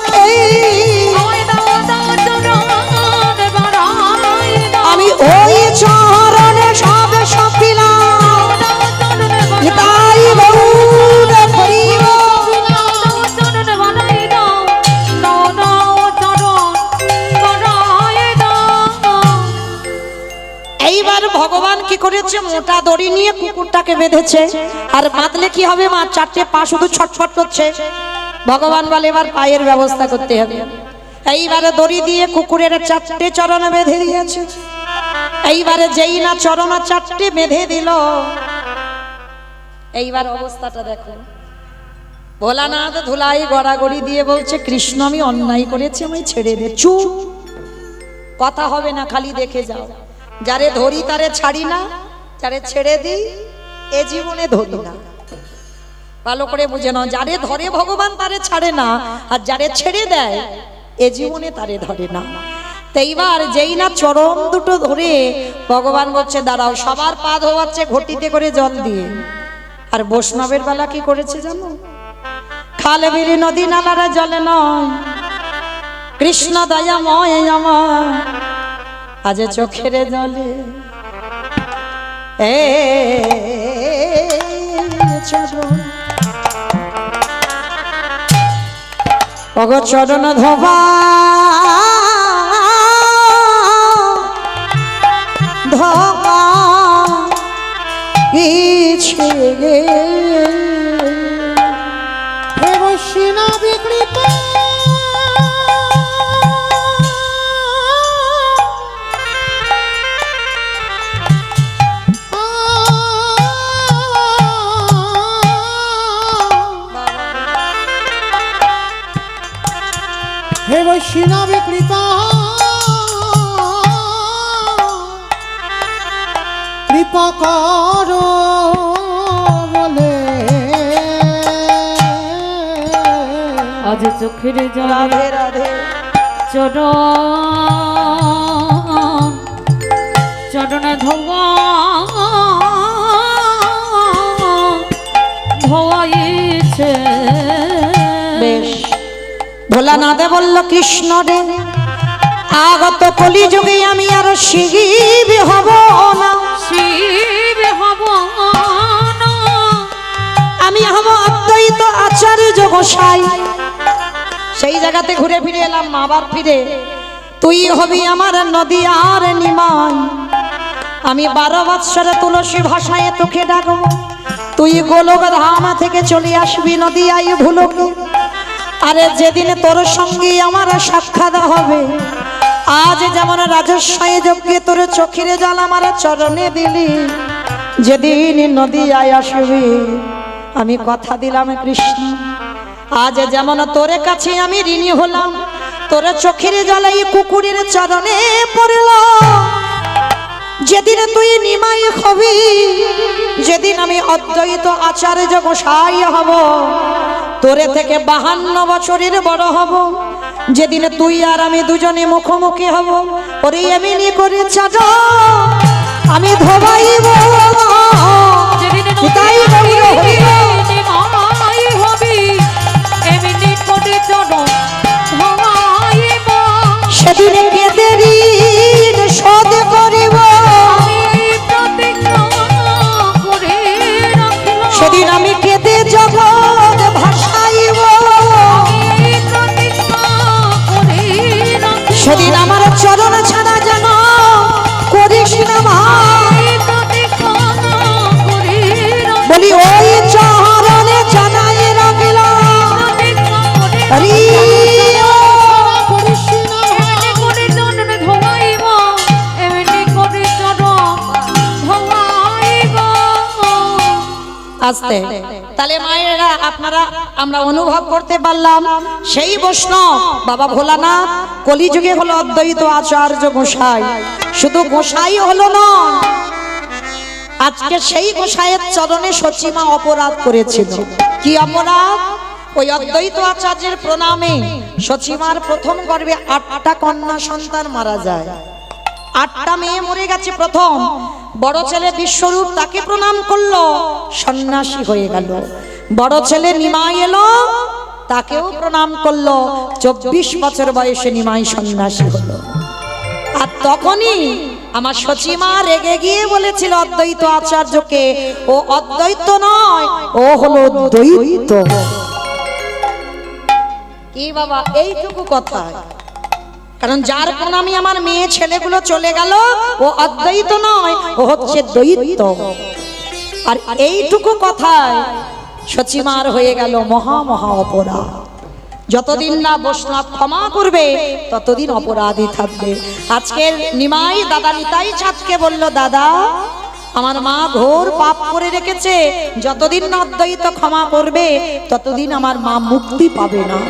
আমি ওই চরণে সব সব দিলাম। তাই বহু করিব এইবার ভগবান কি করেছে? মোটা দড়ি নিয়ে কুকুরটাকে বেঁধেছে। আর বাঁধলে কি হবে মা? চারটে পা শুধু ছটফট করছে। ভগবান বলে এবার পায়ের ব্যবস্থা করতে হবে। এইবারে দড়ি দিয়ে কুকুরের চারটে চরণ বেঁধে দিয়েছে। এইবারে যেই না চরণ চারটে বেঁধে দিল, এইবার অবস্থাটা দেখো। ভোলানাথ ধুলাই গড়াগড়ি দিয়ে বলছে কৃষ্ণ আমি অন্যায় করেছি, আমি ছেড়ে দে। চুপ, কথা হবে না, খালি দেখে যাও। যারে ধরি তারে ছাড়ি না, যারে ছেড়ে দিই এ জীবনে ধরি না। ভালো করে বুঝে নাও, যারে ধরে ভগবান তারে ছাড়ে না, আর যারে ছেড়ে দেয় এ জীবনে তারে ধরে না। তো এইবার যেই না চরণ দুটো ধরে ভগবান বলছে দাঁড়াও। সবার পা ধোয়াচ্ছে ঘটিতে করে জল দিয়ে। আর বৈষ্ণবের বেলা কি করেছে জানো? খাল বিলি নদী নালারা জলে নয়, কৃষ্ণ দয়াময় আমার আজ চোখের জলে এ চরণ ভগৎ চরণ ধোবা ধোবা ইচ্ছে হে বৈষ্ণব কৃপা হে বৈষ্ণব কৃপা আজ চোখের জলে রাধে রাধে চরণে ধোয়াইছে। বেশ ভোলানাথে বলল কৃষ্ণ রে আগত কলি যুগে আমি আর শিব হব না, শিব হব না, আমি হব অদ্বৈত আচার্য গোসাই। সেই জায়গাতে ঘুরে ফিরে এলাম আবার ফিরে, তুই হবি আমার নদী আর নিমাই। আমি 12 বৎসরে তুলসী ভাষায় তোকে ডাকবো, তুই গোলক ধাম থেকে চলে আসবি নদী আই ভুলকে। আরে যেদিন তোর সঙ্গে আমার সাক্ষাৎ হবে, আজ যেমন রাজস্বয় যজ্ঞে তোর চোখের জল আমার চরণে দিলি, যেদিন নদী আয় আসবি আমি কথা দিলাম কৃষ্ণ, আজ যেমন তোর কাছে আমি ঋণী হলাম, তোর চোখের জল এই কুকুরের চরণে পড়ল। যেদিন তুই নিমাই হবি, যেদিন আমি অদ্বৈত আচার্য গোসাই হব, তোরে থেকে 52 বছরের বড় হব, যেদিন তুই আর আমি দুজনে মুখোমুখি হব, ওরে এমনি করে চাচা আমি ধোবাইব। যেদিন তাই বলল নিমাই হবি এমনি করে চরণ ধোয়াইব। সেদিন কেঁদে ঋণ শোধ করিব, সেদিন আমি কেঁদে জগৎ ভাসাইব, সেদিন আমার চরণ ছাড়া যেন করিস না ভাই। বলি ওই চরণে জানাই রাখলাম হরি আস্তে। তাহলে মায়েরা আপনারা আমরা অনুভব করতে পারলাম সেই বৈষ্ণব বাবা ভোলানাথ কলিযুগে হলো অদ্বৈত আচার্য গোসাই। শুধু গোসাই হলো না, আজকে সেই গোসাইয়ের চরণে সচিমা অপরাধ করেছিল। কি অপরাধ? ওই অদ্বৈত আচার্যের প্রণামে সচিমার প্রথম গর্ভে 8টা কন্যা সন্তান মারা যায়, 8টা মেয়ে মরে গেছে। প্রথম বড় ছেলে বিশ্বরূপ তাকে প্রণাম করলো, সন্ন্যাসী হয়ে গেল। বড় ছেলে নিমাই এলো, তাকেও প্রণাম করলো, 24 বছর বয়সে নিমাই সন্ন্যাসী হলো। আর তখনই আমার সচিমা রেগে গিয়ে বলেছিল অদ্বৈত আচার্যকে, ও অদ্বৈত নয়, ও হলো দ্বৈত। কি বাবা এইটুকু কথা? কারণ যার প্রণামী আমার মেয়ে ছেলেগুলো চলে গেল, ও অদ্বৈত নয়, ও হচ্ছে দ্বৈত। আর এইটুকু কথায় সচিমার হয়ে গেল মহা মহা অপরাধ। যতদিন না বৈষ্ণব ক্ষমা করবে ততদিন অপরাধী থাকবে। আজকের নিমাই দাদা নিতাই চাঁদকে বলল, দাদা আমার মা ঘোর পাপ করে রেখেছে, যতদিন না অদ্বৈত ক্ষমা করবে ততদিন আমার মা মুক্তি পাবে না।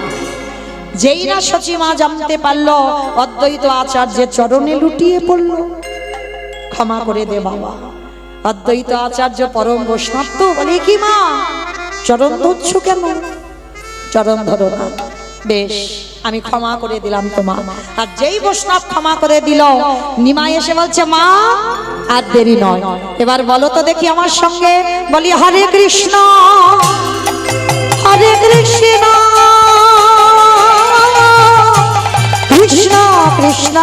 যেই না সচিমা জানতে পারলো, অদ্বৈত আচার্যের চরণে লুটিয়ে পড়ল, ক্ষমা করে দে বাবা। অদ্বৈত আচার্য পরম বৈষ্ণব তো বলে, কি মা চরণ ধরছ কেন? চরণ ধরো না, বেশ আমি ক্ষমা করে দিলাম তোমা। আর যেই বৈষ্ণব ক্ষমা করে দিল, নিমাই এসে বলছে, মা আর দেরি নয়, এবার বলো তো দেখি আমার সঙ্গে। বলি হরে কৃষ্ণ হরে কৃষ্ণ কৃষ্ণ কৃষ্ণ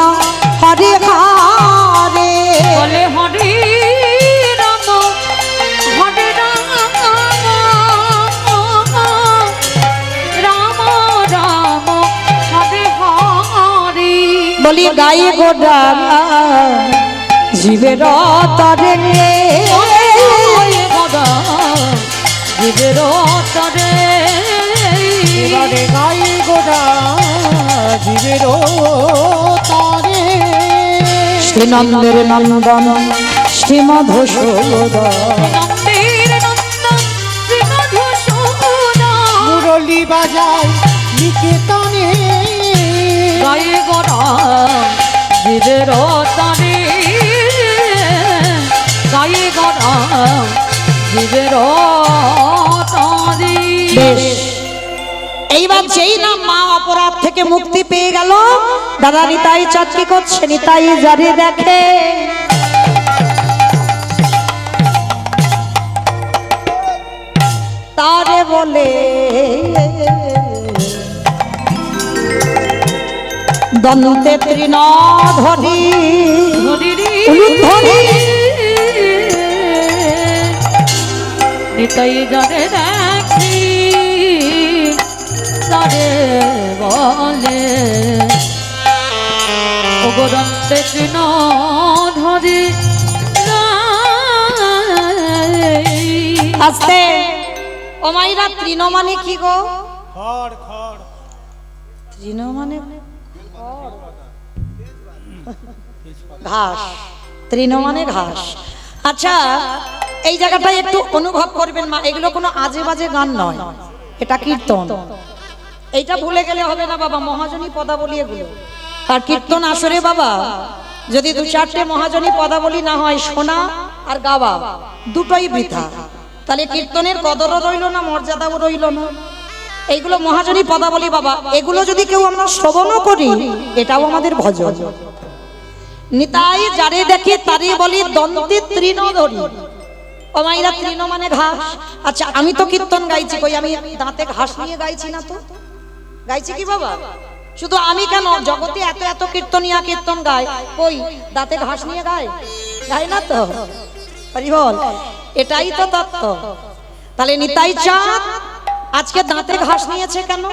হরে হরে। বলে হরে রাম হরে রাম রাম রাম হরে হরে। বলি গাই গোডা জীবের তরে জীবের তরে এবারে গাই গোড়া জীবের তারে শ্রীনন্দের নন্দন শ্রী মধুসূদন নন্দের নন্দন শ্রী মধুসূদন। মুরলী বাজায় নিকেতনে গায়ে গড়া জীবের তরে গায়ে গড়া জীবের তরে। বেশ, এই এইবার যেই না মা অপরাধ থেকে মুক্তি পেয়ে গেল, দাদা নিতাই চাঁদ কি করছে, নিতাই জারি দেখে তারে বলে দন্তে তৃণ ধরি ধরি নিতাই জানে দেখি তারে বলে অগরন্তে তৃণ ধরি আস্তে ও মাইরা তৃণ মানে কি গো? খড় খড় তৃণ মানে ঘাস, তৃণ মানে ঘাস। আচ্ছা এই জায়গাটায় একটু অনুভব করবেন মা, এগুলো কোনো আজে বাজে গান নয়, এটা কীর্তন। এইটা ভুলে গেলে হবে না বাবা, মহাজনী পদাবলী এগুলো। আর কীর্তন আসরে বাবা যদি দু চারটে মহাজনী পদাবলী না হয়, শোনা আর গাওয়া দুটোই বৃথা। তাহলে কীর্তনের কদরও রইল না, মর্যাদাও রইল না। এইগুলো মহাজনী পদাবলী বাবা, এগুলো যদি কেউ আমরা শ্রবণও করি, এটাও আমাদের ভজন। নিতাই যারে দেখে তারে বলি দন্তে তৃণ ধরি। ও মাইরা তৃণ মানে ঘাস। আচ্ছা আমি তো কীর্তন গাইছি, কই আমি দাঁতে ঘাস নিয়ে গাইছি না তো? গাইছি কি বাবা? শুধু আমি কেন, জগতে এত এত কীর্তনিয়া কীর্তন গায়, কই দাঁতে ঘাস নিয়ে গায়? গায় না তো। হরি বল, এটাই তো তত্ত্ব। তাহলে নিতাই চাঁদ আজকে দাঁতে ঘাস নিয়েছে কেন?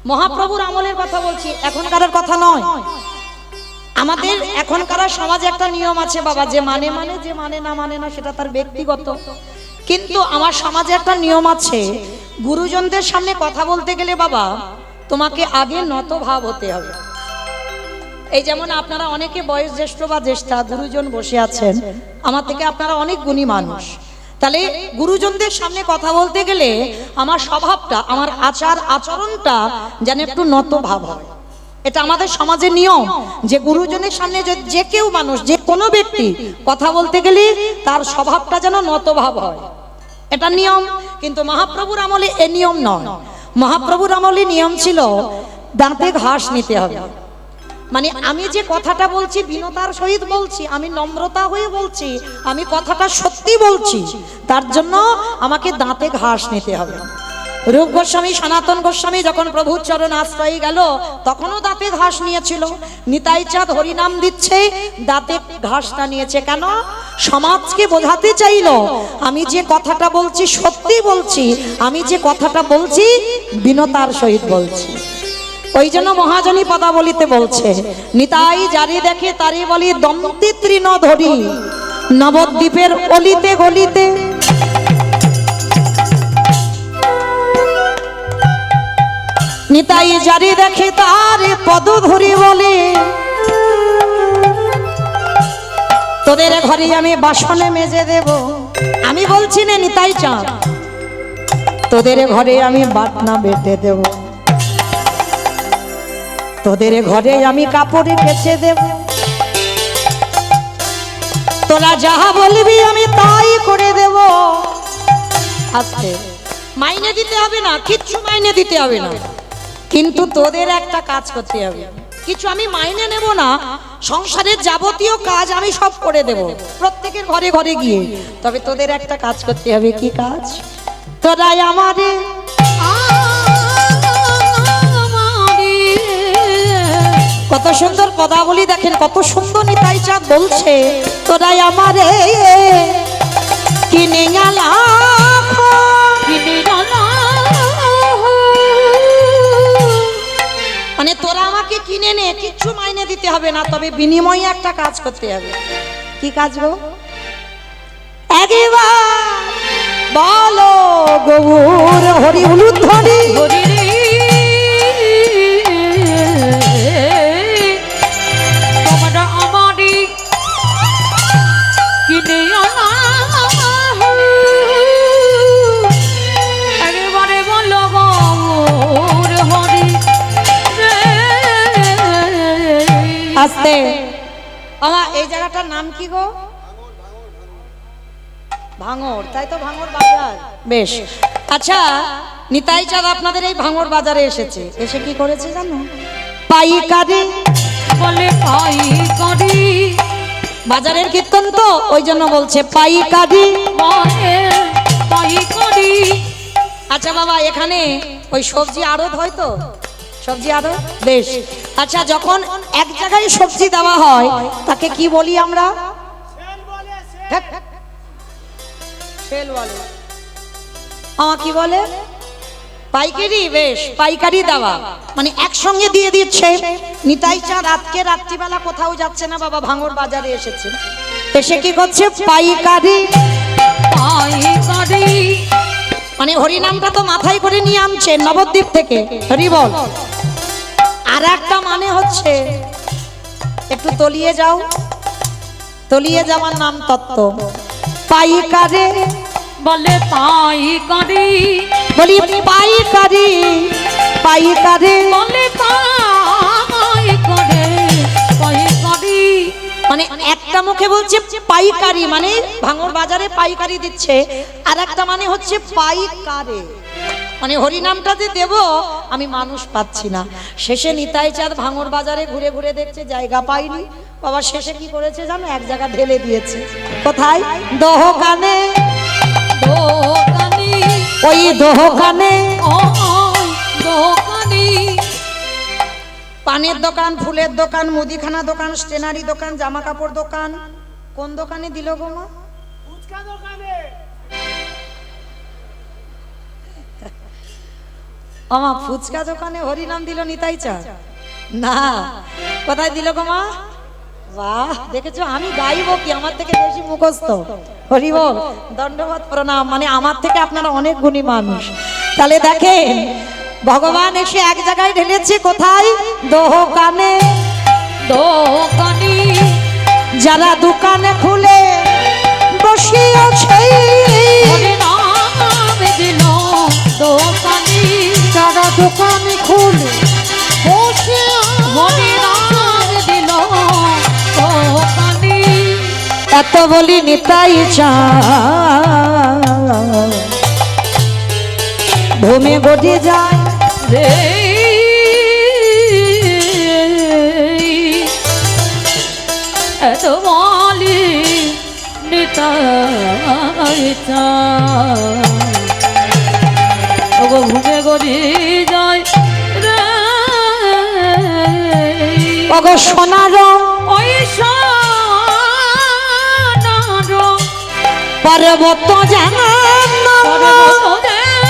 মহাপ্রভুর আমলের কথা বলছি, এখনকার কথা নয়। আমাদের এখনকার সমাজে একটা নিয়ম আছে বাবা, যে মানে মানে, যে মানে না সেটা তার ব্যক্তিগত। কিন্তু আমার সমাজে একটা নিয়ম আছে, গুরুজনদের সামনে কথা বলতে গেলে বাবা তোমাকে আগে নত ভাব হতে হবে। এই যেমন আপনারা অনেকে বয়স জ্যেষ্ঠ বা জ্যেষ্ঠা গুরুজন বসে আছেন, আমার থেকে আপনারা অনেক গুণী মানুষ। তাহলে গুরুজনদের সামনে কথা বলতে গেলে আমার স্বভাবটা, আমার আচার আচরণটা যেন একটু নত ভাব হয়। এটা আমাদের সমাজের নিয়ম, যে গুরুজনের সামনে যে কেউ মানুষ, যে কোনো ব্যক্তি কথা বলতে গেলে তার স্বভাবটা যেন নত ভাব হয়, এটা নিয়ম। কিন্তু মহাপ্রভুর আমলে এ নিয়ম নয়। মহাপ্রভুর আমলে নিয়ম ছিল দাঁতে ঘাস নিতে হবে। মানে আমি যে কথাটা বলছি বিনতার সহিত বলছি, আমি নম্রতা হয়ে বলছি, আমি কথাটা সত্যি বলছি, তার জন্য আমাকে দাঁতে ঘাস নিতে হবে। রূপ গোস্বামী সনাতন গোস্বামী যখন প্রভুর চরণ আশ্রয়ে গেল, তখনও দাঁতে ঘাস নিয়েছিল। নিতাই চাঁদ হরিনাম দিচ্ছে, দাঁতে ঘাসটা নিয়েছে কেন? সমাজকে বোঝাতে চাইল আমি যে কথাটা বলছি সত্যি বলছি, আমি যে কথাটা বলছি বিনতার সহিত বলছি। ওই জন্য মহাজনী পদাবলীতে বলছে, নিতাই যারে দেখে তারে বলি দন্তে তৃণ ধরি, নবদ্বীপের অলিতে গলিতে। নিতাই যারে দেখে তারে পদ ধরি বলে, তোদের ঘরে আমি বাসনে মেজে দেব। আমি বলছি না নিতাই চাঁদ, তোদের ঘরে আমি বাটনা বেটে দেব, তোদের ঘরে আমি কাপড়ে কেচে দেব, তোরা যাহা বলবি আমি তাই করে দেব। আস্তে, মাইনে দিতে হবে না, কিচ্ছু মাইনে দিতে হবে না, কিন্তু তোদের একটা কাজ করতে হবে। কিছু আমি মাইনে নেব না, সংসারের যাবতীয় কাজ আমি সব করে দেব প্রত্যেকের ঘরে ঘরে গিয়ে। তবে তোদের একটা কাজ করতে হবে। কি কাজ? তোরাই আমারে কত সুন্দর পদাবলী দেখেন, কত সুন্দর নিতাই চাঁদ বলছে, তোরাই আমারে কিনে গেলা মানে তোরা আমাকে কিনে নে, কিচ্ছু মাইনে দিতে হবে না, তবে বিনিময়ে একটা কাজ করতে হবে। কি কাজ গো? একবার বলো গৌর হরি হলুদ ধরি তোমরা আমারই কিনে আনা, একেবারে বলো গৌর হরি। আস্তে, আমার এই জায়গাটার নাম কি গো? ভাঙর, তাই তো? ভাঙর বাজার। বেশ। আচ্ছা নিতাই চাঁদ আপনাদের এই ভাঙর বাজারে এসেছে, এসে কি করেছে জানো? পাইকারি বলে পাইকারি, বাজারের কীর্তন তো ওই জন্য বলছে পাইকারি। বলে পাইকারি। আচ্ছা বাবা, এখানে ওই সবজি আড়ত হয় তো, সবজি আড়ত, বেশ। আচ্ছা, যখন এক জায়গায় সবজি দেওয়া হয় তাকে কি বলি আমরা? ধ্যাৎ, সেল বলে। কি বলে? পাইকারি। বেশ, পাইকারি দেওয়া মানে একসঙ্গে দিয়ে দিচ্ছে। নিতাই চাঁদ আজকে রাত্রিবেলা কোথাও যাচ্ছে না বাবা, ভাঙর বাজারে এসেছে, এসে কি করছে? পাইকারি। পাইকারি মানে হরিনামটা তো মাথায় করে নিয়ে আনছে নবদ্বীপ থেকে, হরি বল। আর একটা মানে হচ্ছে একটু তলিয়ে যাও, তলিয়ে যাওয়ার নাম তত্ত্ব। পাইকারে বলে পাইকারি, বলি পাইকারি, পাইকারে বলে পাইকারি, পাইকারি। মানে একটা মুখে বলছে পাইকারি মানে ভাঙর বাজারে পাইকারি দিচ্ছে, আর একটা মানে হচ্ছে পাইকারে মানে হরিনামটা যে দেব আমি মানুষ পাচ্ছি না। শেষে নিতাই চাঁদ ভাঙর বাজারে ঘুরে ঘুরে দেখছে জায়গা পাইনি বাবা, শেষে কি করেছে জানো? এক জায়গা ঢেলে দিয়েছে। কোথায়? দোকানে। দোকানি, ওই দোকানে ওই দোকানি। পানের দোকান, ফুলের দোকান, মুদিখানা দোকান, স্টেনারি দোকান, জামা কাপড় দোকান। কোন দোকানে দিল গো মা? আমা ফুচকা দোকানে হরিনাম দিল নিতাই চাঁদ? না, কোথায় দিল গো মা? বাহ, দেখেছো আমি গাইবো কি, আমার থেকে বেশি মুখস্থ। হরি বল, দণ্ডবত প্রণাম। মানে আমার থেকে আপনারা অনেক গুণী মানুষ। তাহলে দেখেন ভগবান এসে এক জায়গায় ঢেলেছে, কোথায়? দোকানে। দোকানি যারা দোকানে খুলে বসিয়েছে, হরিনাম দিল দোকানি, যারা দোকানে খুলে বসে হরিনাম দিল দোকানি। এত বলি নিতাই চাঁদ ভূমে গড়ে যায় রে এত বলি নিতাই চাঁদ, ওগো ঘুমে গড়ি যায় রে। ওগো সোনার ওই সোনার পর্বত জানান পর্বত যেন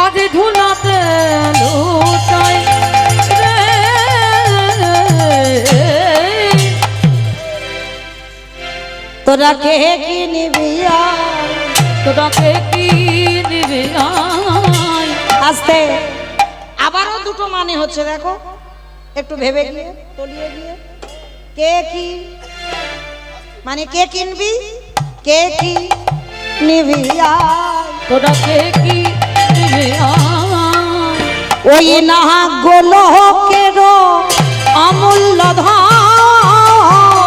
আজ ধুলাতে লুটাই রে। তোরা কে কি নিবি তোরাকে কি নিবে আয়। আস্তে। আবারও দুটো মানে হচ্ছে, দেখো একটু ভেবে গিয়ে, তলিয়ে গিয়ে। কে কি মানে কে কিনবি, কে কি নিবি আয়। তোরাকে কি নিবে আয়। ওই না গোলকের অমূল্য ধন,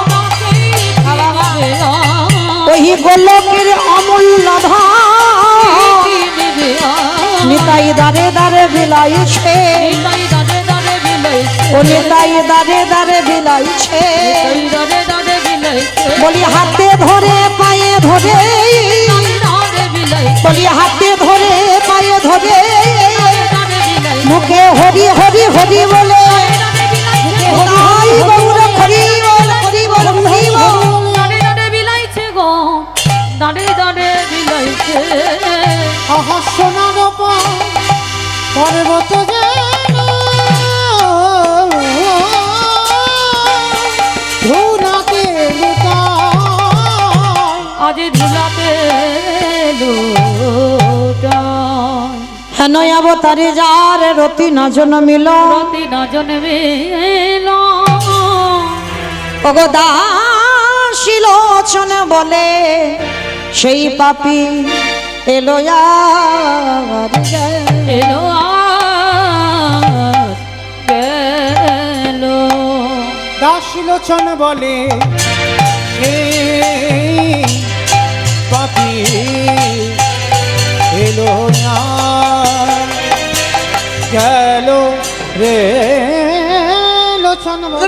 তোরাকে কি নিবে আয়। ওই গোলকের অমূল্য ধন কি নিবে আয়। নিতাই দারে দারে বিলাইছে, নিতাই দাদে দাদে বিলাইছে। ও নিতাই দারে দারে বিলাইছে। নিতাই দাদে দাদে বিলাইছে। বলি হাতে ধরে পায়ে ধরে, দাদে দাদে বিলাইছে। বলি হাতে ধরে পায়ে ধরে, দাদে বিলাইছে। মুখে হরি হরি হরি বলে, দাদে বিলাইছে। তাই গৌর হরি বল, হরি বল, হরি বল। দাদে দাদে বিলাইছে গো, দাদে দাদে বিলাইছে। আহা সোনার পর্বত যেন ধুলাতে লুটায়। আজ ধুলাতে লুটায়। হেন অবতারে যার রতি না জন্মিল, রতি না জন্মিল। ওগো দাসী লোচন বলে সেই পাপী এলো আর যায়। এলো আর গেল। দাসী লোচন বলে সেই রে লোচন বলে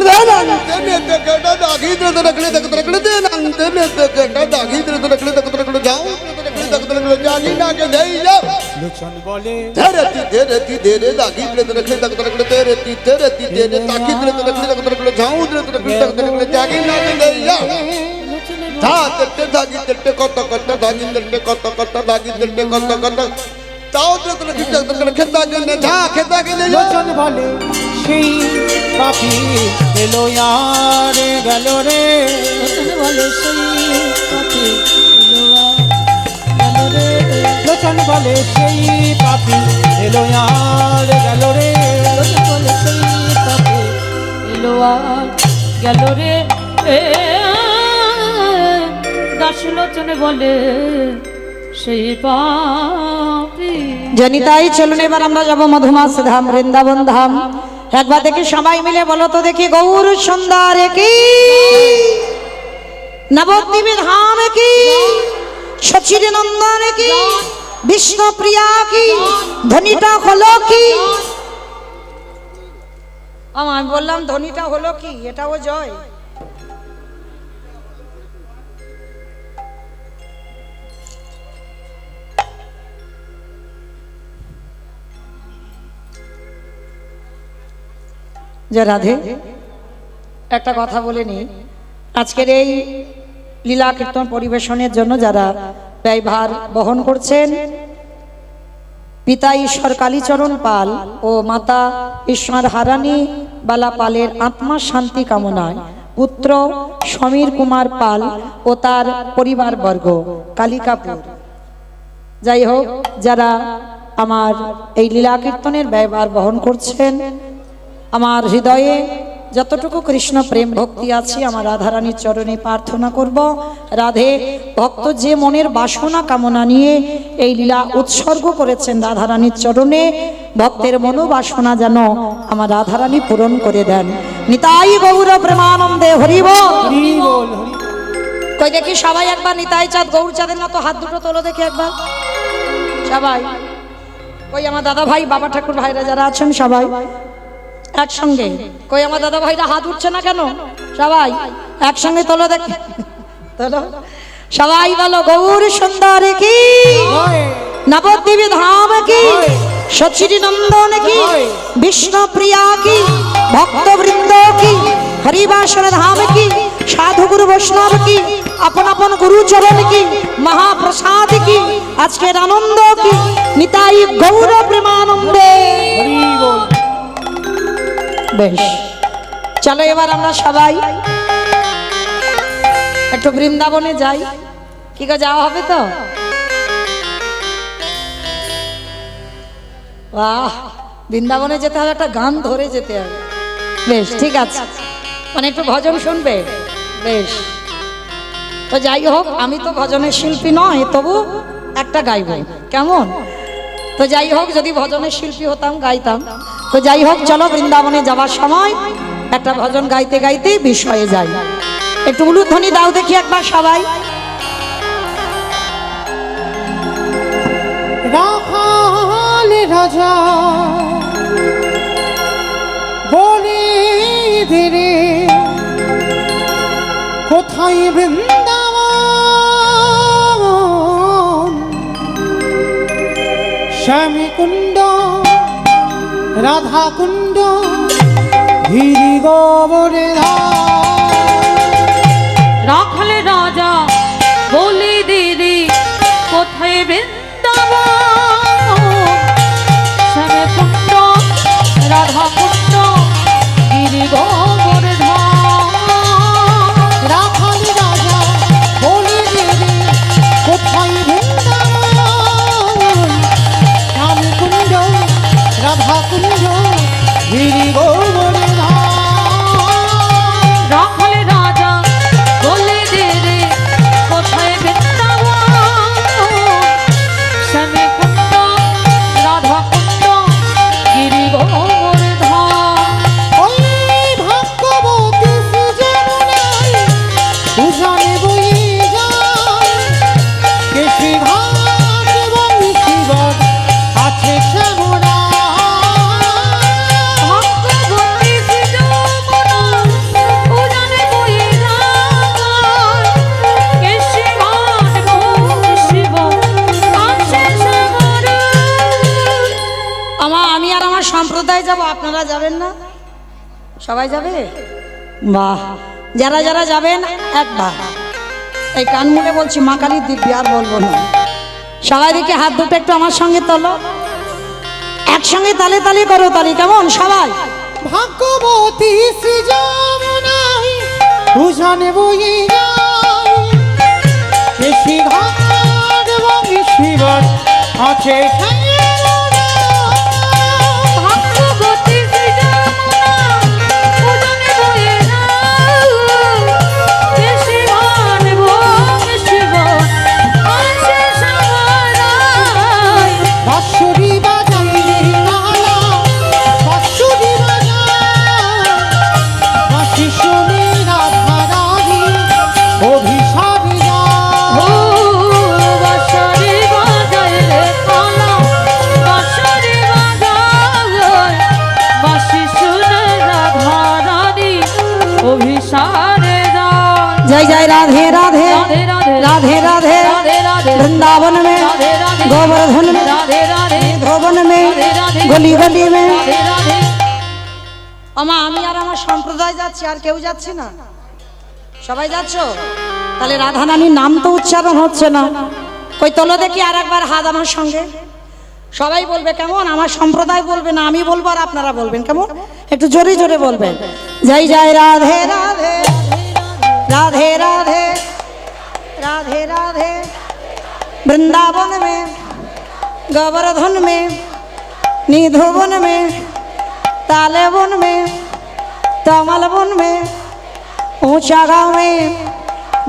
লোচন বলে লোচন বলে সেই পাপি এলো আর গেল রে লোচন বলে সেই পাপি এলো আর গেল রে লোচন বলে সেই পাপি এলো আর গেল রে দাস লোচন বলে সেই পাপি। জনিতাই চলুন এবার আমরা যাব মধুমাস ধাম, বৃন্দাবন ধাম। একবার দেখি সবাই মিলে বলো তো দেখি, গৌর সুন্দর কি, নবদ্বীপ ধাম কি, সচির নন্দন কি, বিষ্ণু প্রিয়া কি, ধ্বনিটা হলো কি? আমি বললাম ধ্বনিটা হলো কি, এটাও জয়। যে রাধে, একটা কথা বলে নি, আজকের এই লীলা কীর্তন পরিবেশনের জন্য যারা ব্যয়ভার বহন করছেন, পিতা ঈশ্বর কালীচরণ পাল ও মাতা ঈশ্বর হারানী বালা পালের আত্মার শান্তি কামনায় পুত্র সমীর কুমার পাল ও তার পরিবারবর্গ কালিকাপুর, যাই হোক যারা আমার এই লীলা কীর্তনের ব্যয়ভার বহন করছেন, আমার হৃদয়ে যতটুকু কৃষ্ণ প্রেম ভক্তি আছে আমার রাধারানীর চরণে প্রার্থনা করব, রাধে ভক্ত যে মনের বাসনা কামনা নিয়ে এই লীলা উৎসর্গ করেছেন রাধারানীর চরণে, ভক্তের মনোবাসনা যেন আমার রাধারানী পূরণ করে দেন। নিতাই গৌর প্রেমানন্দে হরিব। কই দেখি সবাই একবার নিতাই চাঁদ গৌর চাঁদের মতো হাত দুটো তোলো দেখি একবার সবাই। কই আমার দাদা ভাই বাবা ঠাকুর ভাইরা যারা আছেন সবাই একসঙ্গে। কই আমার দাদা ভাইরা হাত উঠছে না কেন? সবাই একসঙ্গে তোলো দেখি, তোলো সবাই বলো, গৌর সুন্দর কি, নবদ্বীপ ধাম কি, সচির নন্দন কি, বিষ্ণু প্রিয়া কি, ভক্তবৃন্দ কি, হরিবাসর ধাম কি, সাধু গুরু বৈষ্ণব কি, আপন আপন গুরু চরণ কি, মহাপ্রসাদ কি, আজকের আনন্দ কি, নিতাই গৌর প্রেমানন্দে। বেশ, চলো এবার আমরা সবাই একটু বৃন্দাবনে যাই। কি গো, যাওয়া হবে তো? বাহ, বৃন্দাবনে যেতে হবে, একটা গান ধরে যেতে হবে। বেশ, ঠিক আছে, মানে একটু ভজন শুনবে? বেশ, তো যাই হোক, আমি তো ভজনের শিল্পী নয়, তবু একটা গাইব, কেমন? তো যাই হোক, যদি ভজনের শিল্পী হতাম গাইতাম। তো যাই হোক, চলো বৃন্দাবনে যাওয়ার সময় একটা ভজন গাইতে গাইতে বিষয়ে যাই। একটু উলুধ্বনি দাও দেখি একবার সবাই। রাখাল রাজা বলে ধীরে কোথায় বৃন্দাবন, শ্যামী কুণ্ড রাধা কুণ্ড গিরি গোবরে রাখাল রাজা বলে দিদি কোথায় বৃন্দাবন, শ্যামে কুণ্ড রাধা কুণ্ড গিরি গোবর্ধন। রাখাল রাজা বলে দিদি কোথায় বৃন্দাবন, শ্যামী কুণ্ড রাধা কুণ্ড গিরি গোবরে রাখাল রাজা বলে দিদি কোথায় বৃন্দাবন, আপনারা যাবেন না? সবাই যাবে? বাহ, যারা যারা যাবেন একবার এই কান মুড়ে বলছি, মা কালীর দিব্যি, আর বলবো না। সবাই দিকে হাত দুটো একটু আমার সঙ্গে তোলো, একসঙ্গে তালে তালে করো তালি, কেমন সবাই? ভাগ্যবতী শ্রী যমুনাই ভূষণে বয়ে যায়, বেশি ঘাট এবং শিবর আছে ভাগ্যবতী শ্রী যমুনা উজানে বয়ে যায়, বেশি গান এবং শিব আছে সবাই। বাঁশুরি বাজাই রে লালা, বাঁশুরি বাজাই, বাঁশি শুনে রাধা রানী অভিসারী ও বাঁশরি বাজায় রে কালা, বাঁশরি বাজায়, বাঁশি শুনে রাধা রানী অভিসারে যায়। जय जय राधे राधे राधे राधे राधे राधे राधे राधे वृंदावन में, राधे राधे गोवर्धन में, राधे राधे धोबन में, राधे राधे गली गली में। राधे राधे। আমা আমি আর আমার সম্প্রদায় যাচ্ছি, আর কেউ যাচ্ছে না? সবাই যাচ্ছ? তাহলে রাধা রানীর নাম তো উচ্চারণ হচ্ছে না। কই তোলো দেখি আর একবার হাত আমার সঙ্গে। সবাই বলবে কেমন? আমার সম্প্রদায় বলবে না, আমি বলবো আর আপনারা বলবেন কেমন? একটু জোরে জোরে বলবেন। জয় জয় রাধে রাধে राधे राधे राधे राधे वृंदावन में, गोवर्धन में, निधुवन में, तालेवन में, तमलवन में, ऊंचा गाँव में,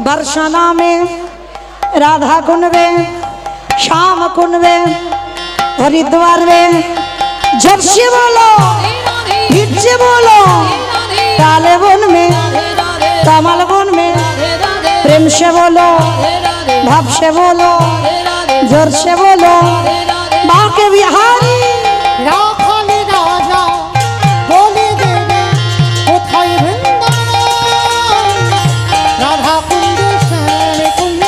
बरसाना में, राधा कुंड में, श्याम कुंड में, हरिद्वार में। जब से बोलो फिर से बोलो, तालेवन में, तमलवन में, प्रेम से बोलो, भाव से बोलो, जोर से बोलो, माँ के बिहारी। রাখালে রাজা বলে দেবে কোথায় বৃন্দাবন, রাধা কুণ্ড শ্যাম কুণ্ড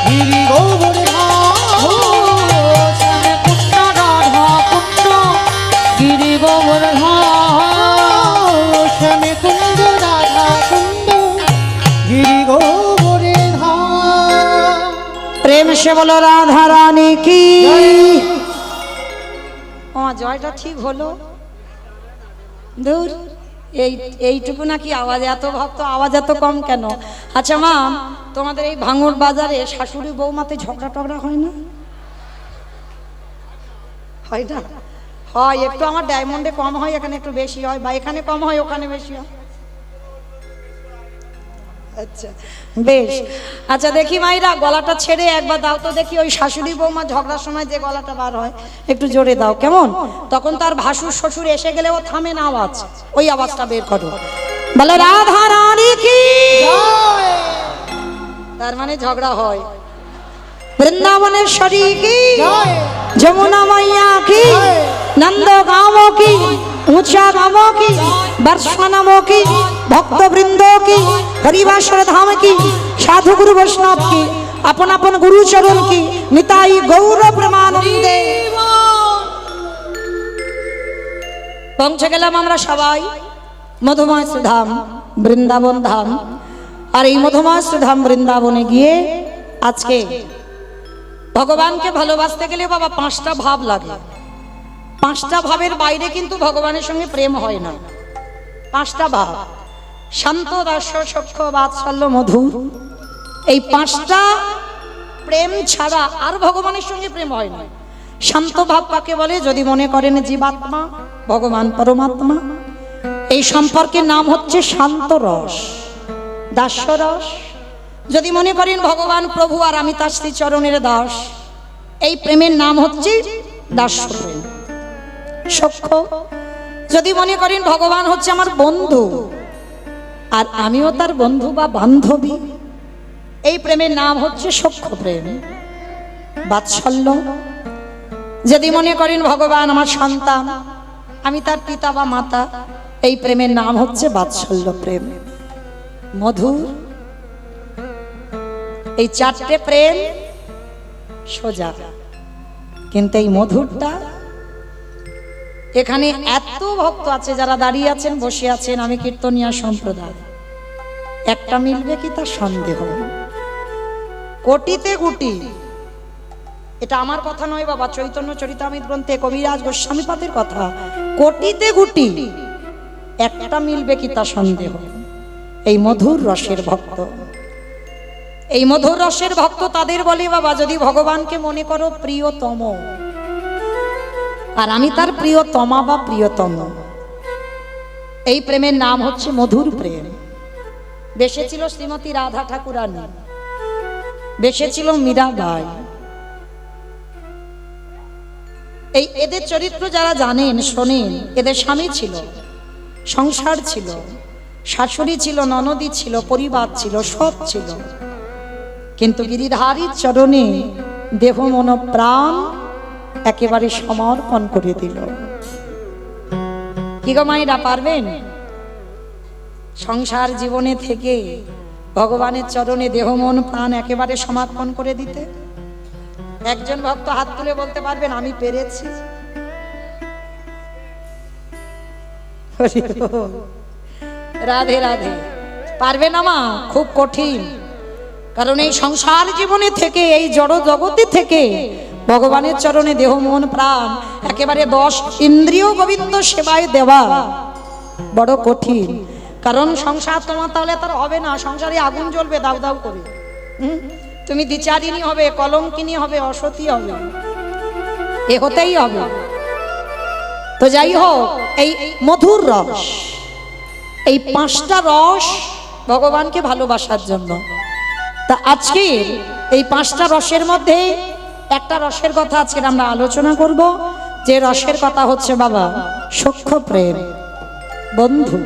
গিরি গোবর্ধন, শ্যামে কুণ্ড রাধা কুণ্ড গিরি গোবর্ধন, শ্যামে কুণ্ড রাধা কুণ্ড গিরি গোবর্ধন। प्रेम से बोलो राधा रानी की। ও জয়টা ঠিক হলো? দূর, এইটুকু নাকি আওয়াজ? এত ভক্ত, আওয়াজ এত কম কেন? আচ্ছা মা, তোমাদের এই ভাঙড় বাজারে শাশুড়ি বৌমাতে ঝগড়া টগড়া হয় না? হয় না? হয়, একটু আমার ডায়মন্ডে কম হয়, এখানে একটু বেশি হয়, বা এখানে কম হয় ওখানে বেশি হয়। আচ্ছা বেশ। আচ্ছা দেখি মাইরা, গলাটা ছেড়ে একবার দাও তো দেখি, ওই শাশুড়ি বৌমা ঝগড়ার সময় যে গলাটা বার হয় একটু জোরে দাও, কেমন? তখন তার ভাসুর শ্বশুর এসে গেলে ও থামে না আওয়াজ, ওই আওয়াজটা বের করো, বলে রাধা রানী কি। তার মানে ঝগড়া হয়। বৃন্দাবনেশ্বরী কি, যমুনা मैया की, नंद गांवों की, ऊंचा गांवों की, बरसानमों की, भक्त वृंदों की, हरिवासर धाम की, साधु गुरु वैष्णव की, अपन अपन गुरु चरण की, निताई गौर प्रेमानंदे। পৌঁছে গেলাম আমরা সবাই মধুময় শ্রীধাম বৃন্দাবন ধাম। আর এই মধুময় শ্রীধাম বৃন্দাবনে গিয়ে আজকে ভগবানকে ভালোবাসতে গেলে বাবা পাঁচটা ভাব লাগে। পাঁচটা ভাবের বাইরে কিন্তু ভগবানের সঙ্গে প্রেম হয় না। পাঁচটা ভাব, শান্ত, দাস্য, সখ্য, বাৎসল্য, মধুর, এই পাঁচটা প্রেম ছাড়া আর ভগবানের সঙ্গে প্রেম হয় না। শান্ত ভাব কাকে বলে? যদি মনে করেন জীবাত্মা ভগবান পরমাত্মা, এই সম্পর্কের নাম হচ্ছে শান্ত রস, দাস্য রস। যদি মনে করেন ভগবান প্রভু আর আমি তার শ্রী চরণের দাস, এই প্রেমের নাম হচ্ছে দাস্য প্রেম। সখ্য, যদি মনে করেন ভগবান হচ্ছে আমার বন্ধু আর আমিও তার বন্ধু বা বান্ধবী, এই প্রেমের নাম হচ্ছে সখ্য প্রেম। বাৎসল্য, যদি মনে করেন ভগবান আমার সন্তান, আমি তার পিতা বা মাতা, এই প্রেমের নাম হচ্ছে বাৎসল্য প্রেম। মধুর, এই চারটে প্রেম সোজা, কিন্তু এই মধুরটা এখানে এত ভক্ত আছে যারা দাঁড়িয়ে আছেন, বসে আছেন, আমি কীর্তনিয়া সম্প্রদায়, একটা মিলবে কি তার সন্দেহ। কোটিতে কোটি, এটা আমার কথা নয় বাবা, চৈতন্য চরিতামৃত গ্রন্থে কবিরাজ গোস্বামীপাদের কথা। কোটিতে কোটি একটা মিলবে কি তা সন্দেহ। এই মধুর রসের ভক্ত, এই মধুর রসের ভক্ত তাদের বলে বাবা, যদি ভগবানকে মনে করো প্রিয়তম, আর আমি তার প্রিয়তমা বা প্রিয়তম, এই প্রেমের নাম হচ্ছে মধুর প্রেম। বেসেছিল শ্রীমতী রাধা ঠাকুরানী, বেসেছিল মীরাবাই। এই এদের চরিত্র যারা জানেন, শোনেন, এদের স্বামী ছিল, সংসার ছিল, শাশুড়ি ছিল, ননদী ছিল, পরিবার ছিল, সব ছিল, কিন্তু গিরিধারীর চরণে দেহ মন প্রাণ একেবারে সমর্পণ করে দিল। কি গো মায়েরা, পারবেন সংসার জীবনে থেকে ভগবানের চরণে দেহ মন প্রাণ একেবারে সমর্পণ করে দিতে? একজন ভক্ত হাত তুলে বলতে পারবেন আমি পেরেছি? রাধে রাধে। পারবে না মা, খুব কঠিন। কারণ এই সংসার জীবনে থেকে, এই জড় জগতে থেকে ভগবানের চরণে দেহ মন প্রাণ একেবারে 10 ইন্দ্রিয় গোবিন্দ সেবায় দেওয়া বড় কঠিন। কারণ সংসার তোমার তাহলে তার হবে না, সংসারে আগুন জ্বলবে দাউ দাউ করে। তুমি দ্বিচারিণী হবে, কলঙ্কিনী হবে, অসতী হবে, এ হতেই হবে। তো যাই হোক, এই মধুর রস, এই 5টা রস ভগবানকে ভালোবাসার জন্য। তা আজকে এই 5টা রসের মধ্যে একটা রসের কথা আজকে আমরা আলোচনা করব, যে রসের কথা হচ্ছে বাবা সখ্য প্রেম, বন্ধু।